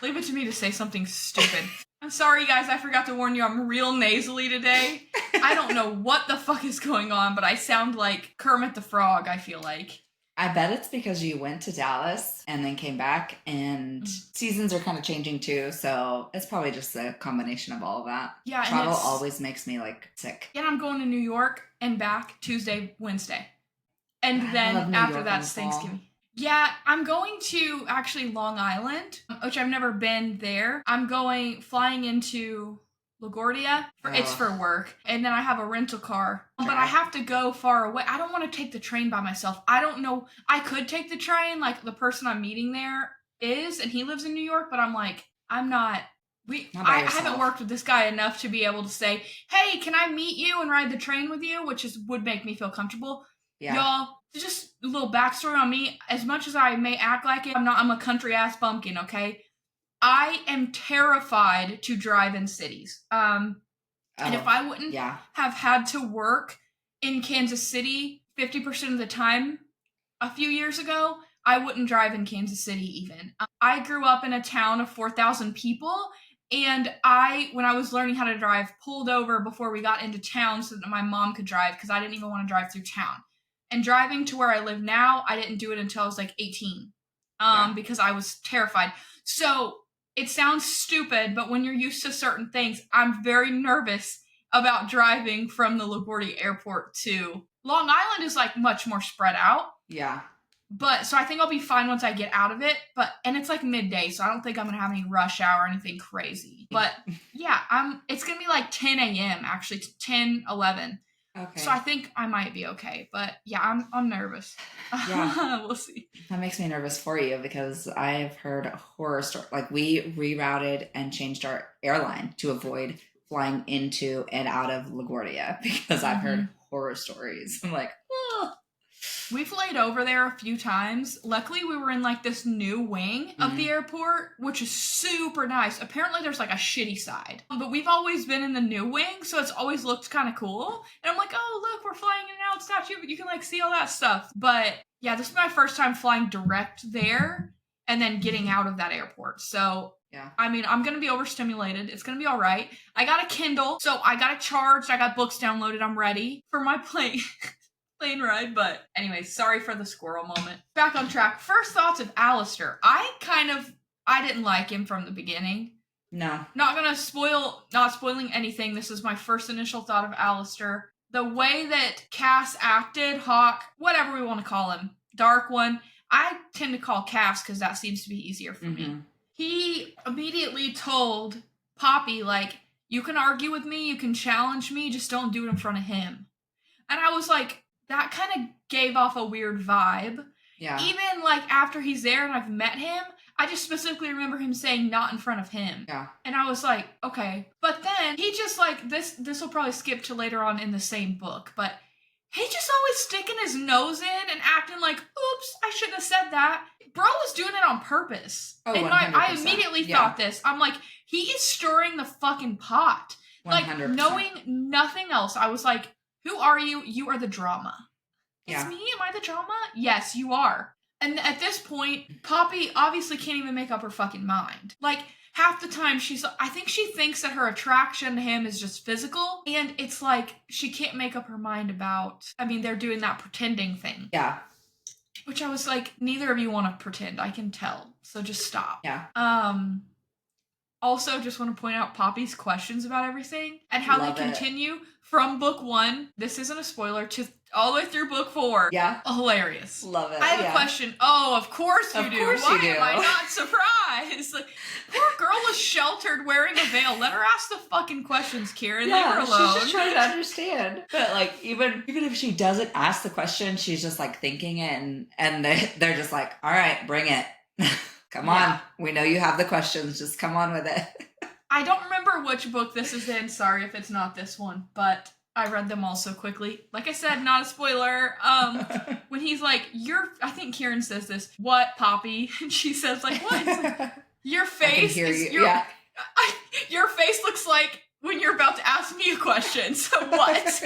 Leave it to me to say something stupid. I'm sorry, guys. I forgot to warn you. I'm real nasally today. I don't know what the fuck is going on, but I sound like Kermit the Frog, I feel like. I bet it's because you went to Dallas and then came back, and seasons are kind of changing too, so it's probably just a combination of all of that. Yeah, travel always makes me like sick. Yeah, I'm going to New York and back Tuesday, Wednesday. And then after that's Thanksgiving. Yeah, I'm going to actually Long Island, which I've never been there. I'm flying into LaGuardia. It's for work. And then I have a rental car. But I have to go far away. I don't want to take the train by myself. I don't know. I could take the train, like the person I'm meeting there is, and he lives in New York, but I'm like, I'm not. I haven't worked with this guy enough to be able to say, hey, can I meet you and ride the train with you? Which would make me feel comfortable. Yeah. Y'all, just a little backstory on me. As much as I may act like it, I'm a country ass bumpkin, okay? I am terrified to drive in cities. And if I wouldn't have had to work in Kansas City 50% of the time a few years ago, I wouldn't drive in Kansas City even. I grew up in a town of 4,000 people, and when I was learning how to drive, pulled over before we got into town so that my mom could drive because I didn't even want to drive through town. And driving to where I live now, I didn't do it until I was like 18 because I was terrified. So it sounds stupid, but when you're used to certain things, I'm very nervous about driving from the LaGuardia airport to Long Island is like much more spread out. Yeah. But so I think I'll be fine once I get out of it. And it's like midday, so I don't think I'm gonna have any rush hour or anything crazy. But yeah, it's gonna be like 10 a.m. actually, 10, 11. Okay. So I think I might be okay, but yeah, I'm nervous. Yeah, we'll see. That makes me nervous for you because I've heard horror stories. Like we rerouted and changed our airline to avoid flying into and out of LaGuardia because I've heard horror stories. I'm like, oh. We've laid over there a few times. Luckily, we were in like this new wing of the airport, which is super nice. Apparently, there's like a shitty side. But we've always been in the new wing, so it's always looked kind of cool. And I'm like, oh, look, we're flying in and out statue, but you can like see all that stuff. But yeah, this is my first time flying direct there and then getting out of that airport. So yeah, I mean, I'm going to be overstimulated. It's going to be all right. I got a Kindle, so I got it charged. I got books downloaded. I'm ready for my plane ride. But anyway, sorry for the squirrel moment. Back on track. First thoughts of Alistair. I didn't like him from the beginning. No. Not spoiling anything. This is my first initial thought of Alistair. The way that Cass acted, Hawk, whatever we want to call him, Dark One, I tend to call Cass because that seems to be easier for me. He immediately told Poppy, like, you can argue with me, you can challenge me, just don't do it in front of him. And I was like, that kind of gave off a weird vibe. Yeah. Even, like, after he's there and I've met him, I just specifically remember him saying not in front of him. Yeah. And I was like, okay. But then he just, like, this will probably skip to later on in the same book, but he just always sticking his nose in and acting like, oops, I shouldn't have said that. Bro was doing it on purpose. Oh, and I immediately thought this. I'm like, he is stirring the fucking pot. 100%. Like, knowing nothing else, I was like, who are you? You are the drama. Yeah. It's me? Am I the drama? Yes, you are. And at this point, Poppy obviously can't even make up her fucking mind. Like, half the time I think she thinks that her attraction to him is just physical. And it's like, she can't make up her mind about, they're doing that pretending thing. Yeah. Which I was like, neither of you want to pretend. I can tell. So just stop. Yeah. Also, just want to point out Poppy's questions about everything and how they continue from book 1. This isn't a spoiler to all the way through book 4. Yeah. Hilarious. Love it. I have a question. Oh, of course you do. Why am I not surprised? Like, poor girl was sheltered wearing a veil. Let her ask the fucking questions, Kieran. Leave her alone. She's just trying to understand. But like, even if she doesn't ask the question, she's just like thinking it and they're just like, all right, bring it. Come on. We know you have the questions. Just come on with it. I don't remember which book this is in. Sorry if it's not this one, but I read them all so quickly. Like I said, not a spoiler. When he's like, I think Kieran says this, what, Poppy? And she says, like, what? Like, your face is, your face looks like when you're about to ask me a question. So what?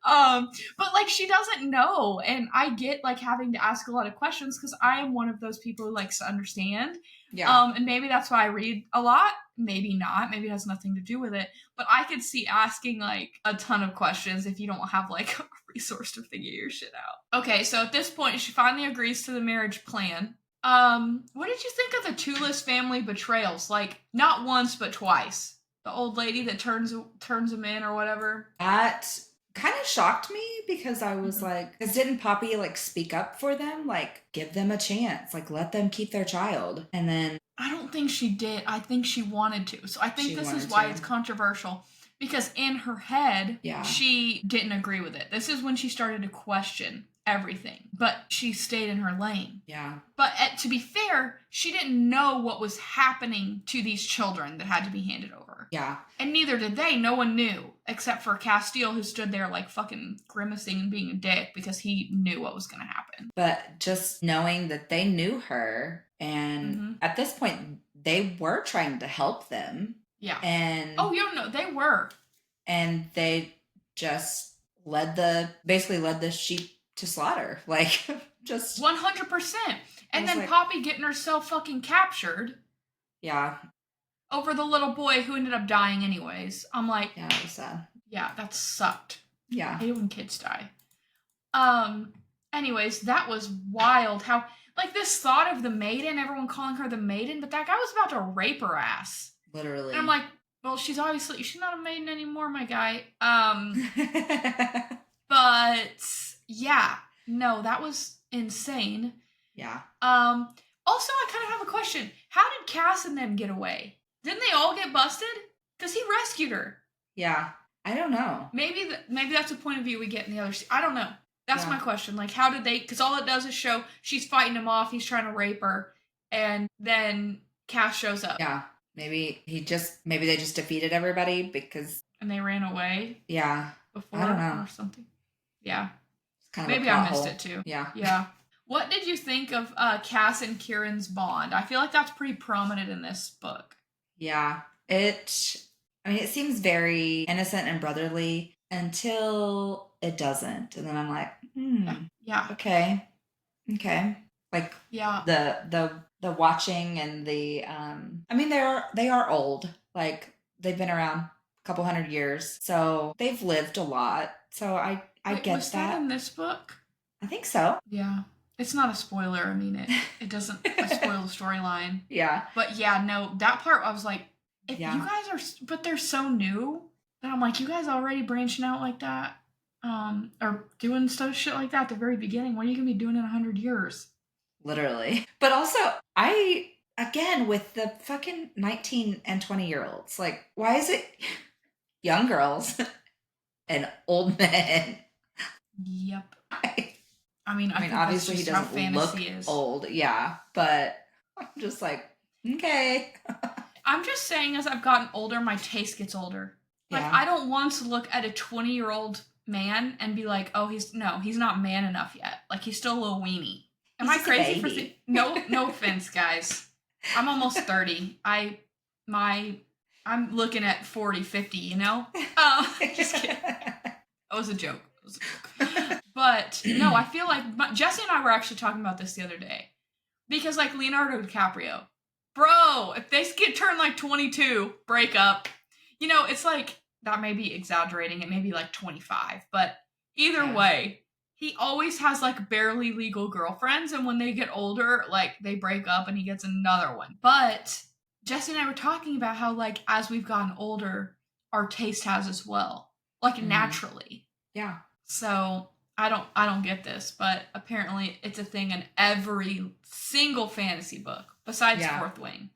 But like, she doesn't know. And I get like having to ask a lot of questions because I am one of those people who likes to understand. Yeah. And maybe that's why I read a lot. Maybe not. Maybe it has nothing to do with it. But I could see asking like a ton of questions if you don't have like a resource to figure your shit out. Okay, so at this point, she finally agrees to the marriage plan. What did you think of the Toulis family betrayals? Like, not once, but twice. The old lady that turns him in or whatever. That kind of shocked me because I was like, because didn't Poppy like speak up for them? Like, give them a chance. Like, let them keep their child. And then I don't think she did. I think she wanted to. So I think this is why it's controversial. Because in her head, she didn't agree with it. This is when she started to question everything. But she stayed in her lane. Yeah. But to be fair, she didn't know what was happening to these children that had to be handed over. Yeah. And neither did they. No one knew. Except for Castile, who stood there like fucking grimacing and being a dick because he knew what was going to happen. But just knowing that they knew her, and at this point, they were trying to help them. Yeah. And they were. And they just basically led the sheep to slaughter. Like, just 100%. And then like, Poppy getting herself fucking captured. Yeah. Over the little boy who ended up dying anyways. I'm like, yeah, it was sad. Yeah, that sucked. Yeah. I hate it when kids die. Anyways, that was wild. How, like, this thought of the maiden, everyone calling her the maiden, but that guy was about to rape her ass. Literally. And I'm like, well, she's not a maiden anymore, my guy. But yeah, no, that was insane. Yeah. Also, I kind of have a question. How did Cass and them get away? Didn't they all get busted? Because he rescued her. Yeah. I don't know. Maybe that's a point of view we get in the other. I don't know. That's my question. Like, how did they? Because all it does is show she's fighting him off. He's trying to rape her, and then Cass shows up. Yeah. Maybe they just defeated everybody because. And they ran away. Yeah. Before I don't know. Or something. Yeah. It's kind of maybe I missed it too. Yeah. Yeah. What did you think of Cass and Kieran's bond? I feel like that's pretty prominent in this book. Yeah. It seems very innocent and brotherly until it doesn't. And then I'm like, yeah. Okay. Like, yeah. The watching and the, they are old. Like, they've been around a couple hundred years. So they've lived a lot. So I get was that in this book? I think so. Yeah. It's not a spoiler. I mean, it doesn't spoil the storyline. Yeah. But yeah, no, that part I was like, if you guys are, but they're so new that I'm like, you guys already branching out like that, or doing shit like that at the very beginning. What are you gonna be doing in 100 years? Literally. But also, again, with the fucking 19 and 20-year-olds, like, why is it young girls and old men? Yep. I mean, obviously he doesn't look old, yeah, but I'm just like, okay. I'm just saying, as I've gotten older, my taste gets older. Like, I don't want to look at a 20-year-old man and be like, oh, he's not man enough yet. Like, he's still a little weenie. Am I crazy for no offense, guys. I'm almost 30. I'm looking at 40, 50, you know? Just kidding. That was a joke. But no, I feel like Jesse and I were actually talking about this the other day. Because like Leonardo DiCaprio, bro, if they turn like 22, break up. You know, it's like, that may be exaggerating. It may be like 25. But either way, he always has like barely legal girlfriends. And when they get older, like they break up and he gets another one. But Jesse and I were talking about how like as we've gotten older, our taste has as well. Like naturally. Yeah. So I don't get this, but apparently it's a thing in every single fantasy book besides Fourth Wing.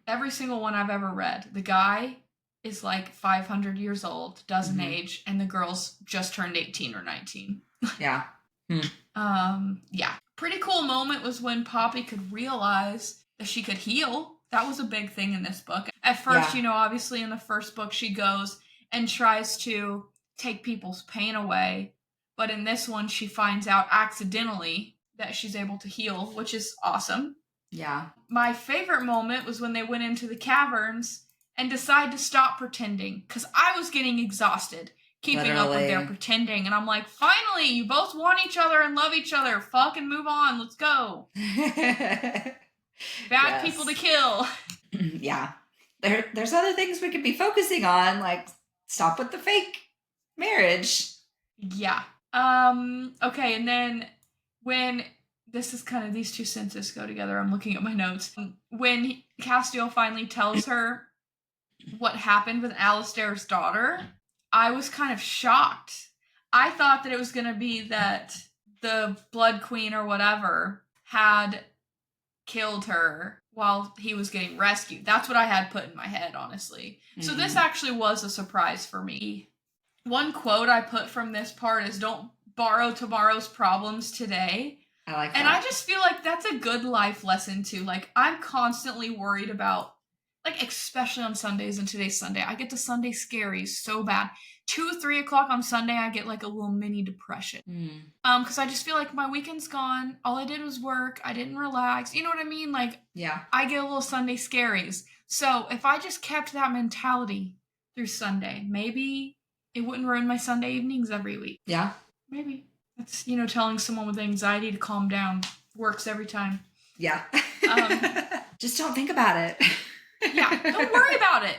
Every single one I've ever read. The guy is like 500 years old, doesn't age, and the girl's just turned 18 or 19. Yeah. Yeah. Pretty cool moment was when Poppy could realize that she could heal. That was a big thing in this book. At first, obviously in the first book, she goes and tries to take people's pain away. But in this one, she finds out accidentally that she's able to heal, which is awesome. Yeah. My favorite moment was when they went into the caverns and decided to stop pretending. Because I was getting exhausted keeping up with their pretending. And I'm like, finally, you both want each other and love each other. Fucking move on. Let's go. Bad people to kill. Yeah. There's other things we could be focusing on, like stop with the fake marriage. Yeah. Okay, and then when this is kind of these two sentences go together, I'm looking at my notes. When Castiel finally tells her what happened with Alistair's daughter, I was kind of shocked. I thought that it was going to be that the Blood Queen or whatever had killed her while he was getting rescued. That's what I had put in my head, honestly. So this actually was a surprise for me. One quote I put from this part is, don't borrow tomorrow's problems today. I like that. And I just feel like that's a good life lesson too. Like, I'm constantly worried about, like, especially on Sundays, and today's Sunday, I get the Sunday scaries so bad. 2-3 o'clock on Sunday, I get like a little mini depression. Because I just feel like my weekend's gone. All I did was work. I didn't relax. You know what I mean? Like, I get a little Sunday scaries. So if I just kept that mentality through Sunday, maybe it wouldn't ruin my Sunday evenings every week. Yeah. Maybe. That's, telling someone with anxiety to calm down works every time. Yeah. Just don't think about it. Yeah, don't worry about it.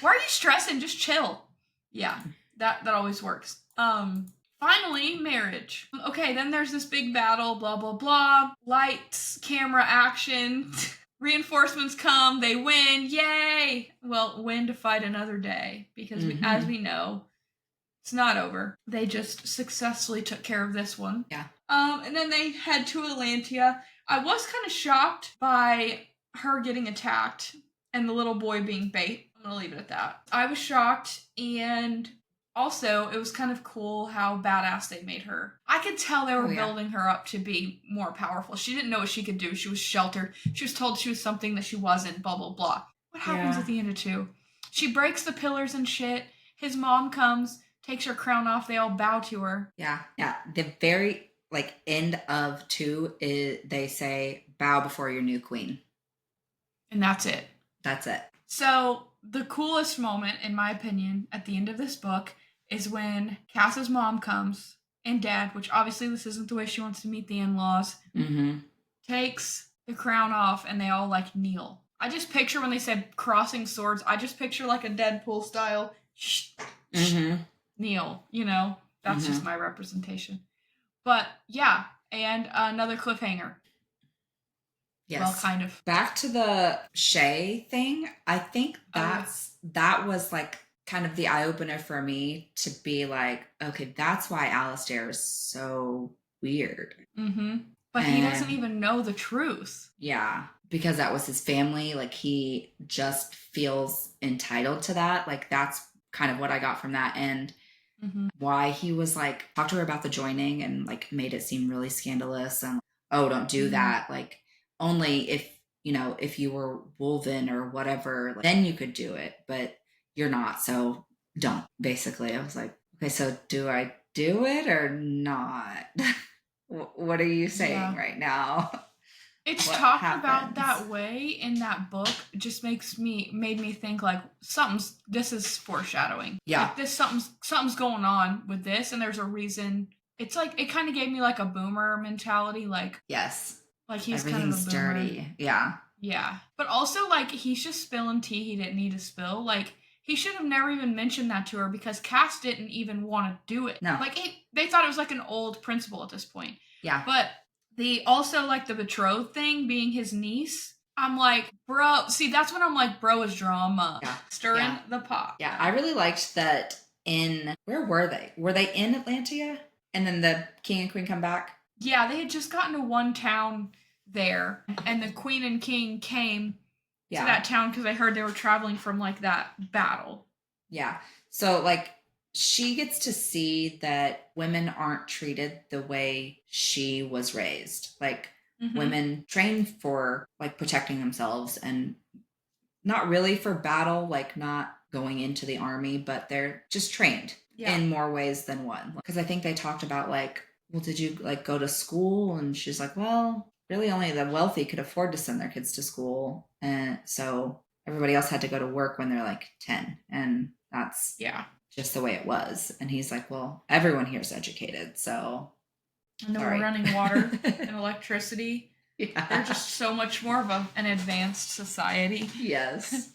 Why are you stressing? Just chill. Yeah, that always works. Finally, marriage. Okay, then there's this big battle, blah, blah, blah. Lights, camera, action. Reinforcements come, they win, yay! Well, win to fight another day, because as we know, it's not over. They just successfully took care of this one. Yeah. And then they head to Atlantia. I was kind of shocked by her getting attacked and the little boy being bait. I'm gonna leave it at that. I was shocked, and also it was kind of cool how badass they made her. I could tell they were building her up to be more powerful. She didn't know what she could do. She was sheltered. She was told she was something that she wasn't, blah, blah, blah. What happens at the end of 2? She breaks the pillars and shit. His mom comes, takes her crown off. They all bow to her. Yeah. Yeah. The very, end of 2 is, they say, bow before your new queen. And that's it. That's it. So the coolest moment, in my opinion, at the end of this book is when Cass's mom comes and dad, which obviously this isn't the way she wants to meet the in-laws, takes the crown off and they all kneel. I just picture when they said crossing swords, I just picture like a Deadpool style kneel, that's just my representation. But yeah, and another cliffhanger. Yes. Well, kind of. Back to the Shay thing, I think that was kind of the eye-opener for me to be like, okay, that's why Alistair is so weird. But he doesn't even know the truth. Yeah, because that was his family. He just feels entitled to that. That's kind of what I got from that. And why he was talk to her about the joining and made it seem really scandalous. And, oh, don't do that. Only if you were woven or whatever, then you could do it, but you're not, so don't. Basically, I was like, okay, so do I do it or not? What are you saying right now? It's talked about that way in that book. It just made me think this is foreshadowing. Yeah, something's going on with this, and there's a reason. It's it kind of gave me a boomer mentality. Yes. He's kind of a boomer. Dirty. Yeah. Yeah. But also, he's just spilling tea he didn't need to spill. He should have never even mentioned that to her because Cass didn't even want to do it. No. They thought it was an old principle at this point. Yeah. But the betrothed thing being his niece, I'm bro. See, that's when I'm bro is drama. Yeah. Stirring the pot. Yeah. I really liked that where were they? Were they in Atlantia? And then the king and queen come back? Yeah, they had just gotten to one town there, and the queen and king came to that town because I heard they were traveling from that battle. Yeah. So she gets to see that women aren't treated the way she was raised. women train for like protecting themselves and not really for battle, like not going into the army, but they're just trained in more ways than one. Because I think they talked about like, well, did you like go to school? And she's like, well, really only the wealthy could afford to send their kids to school. And so everybody else had to go to work when they're like 10. And that's just the way it was. And he's like, well, everyone here is educated. So and then we're running water and electricity. Yeah. They're just so much more of an advanced society. Yes.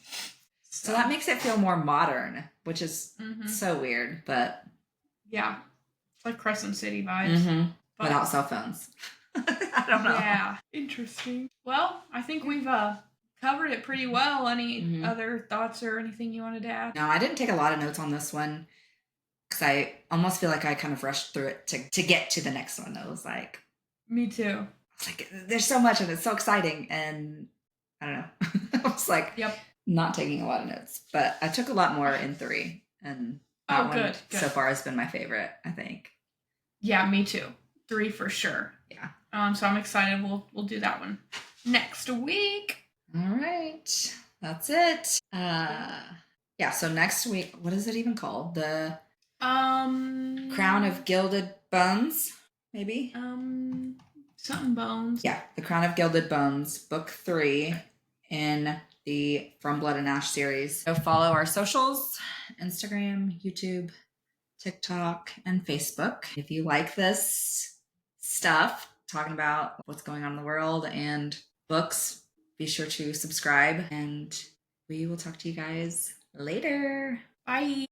So that makes it feel more modern, which is so weird, but... Yeah. It's like Crescent City vibes. Without cell phones. I don't know. Yeah. Interesting. Well, I think we've covered it pretty well. Any other thoughts or anything you wanted to add? No, I didn't take a lot of notes on this one because I almost feel like I kind of rushed through it to get to the next one. I was like... Me too. It's like, there's so much and it's so exciting. And I don't know. I was like, not taking a lot of notes. But I took a lot more in 3. And that one so far has been my favorite, I think. Yeah, me too. 3 for sure. Yeah. So I'm excited. We'll do that one next week. All right. That's it. Yeah, so next week, what is it even called? The Crown of Gilded Bones, maybe? Something Bones. Yeah, The Crown of Gilded Bones, book 3 in the From Blood and Ash series. So follow our socials, Instagram, YouTube, TikTok, and Facebook. If you like this stuff, talking about what's going on in the world and books, be sure to subscribe, and we will talk to you guys later. Bye.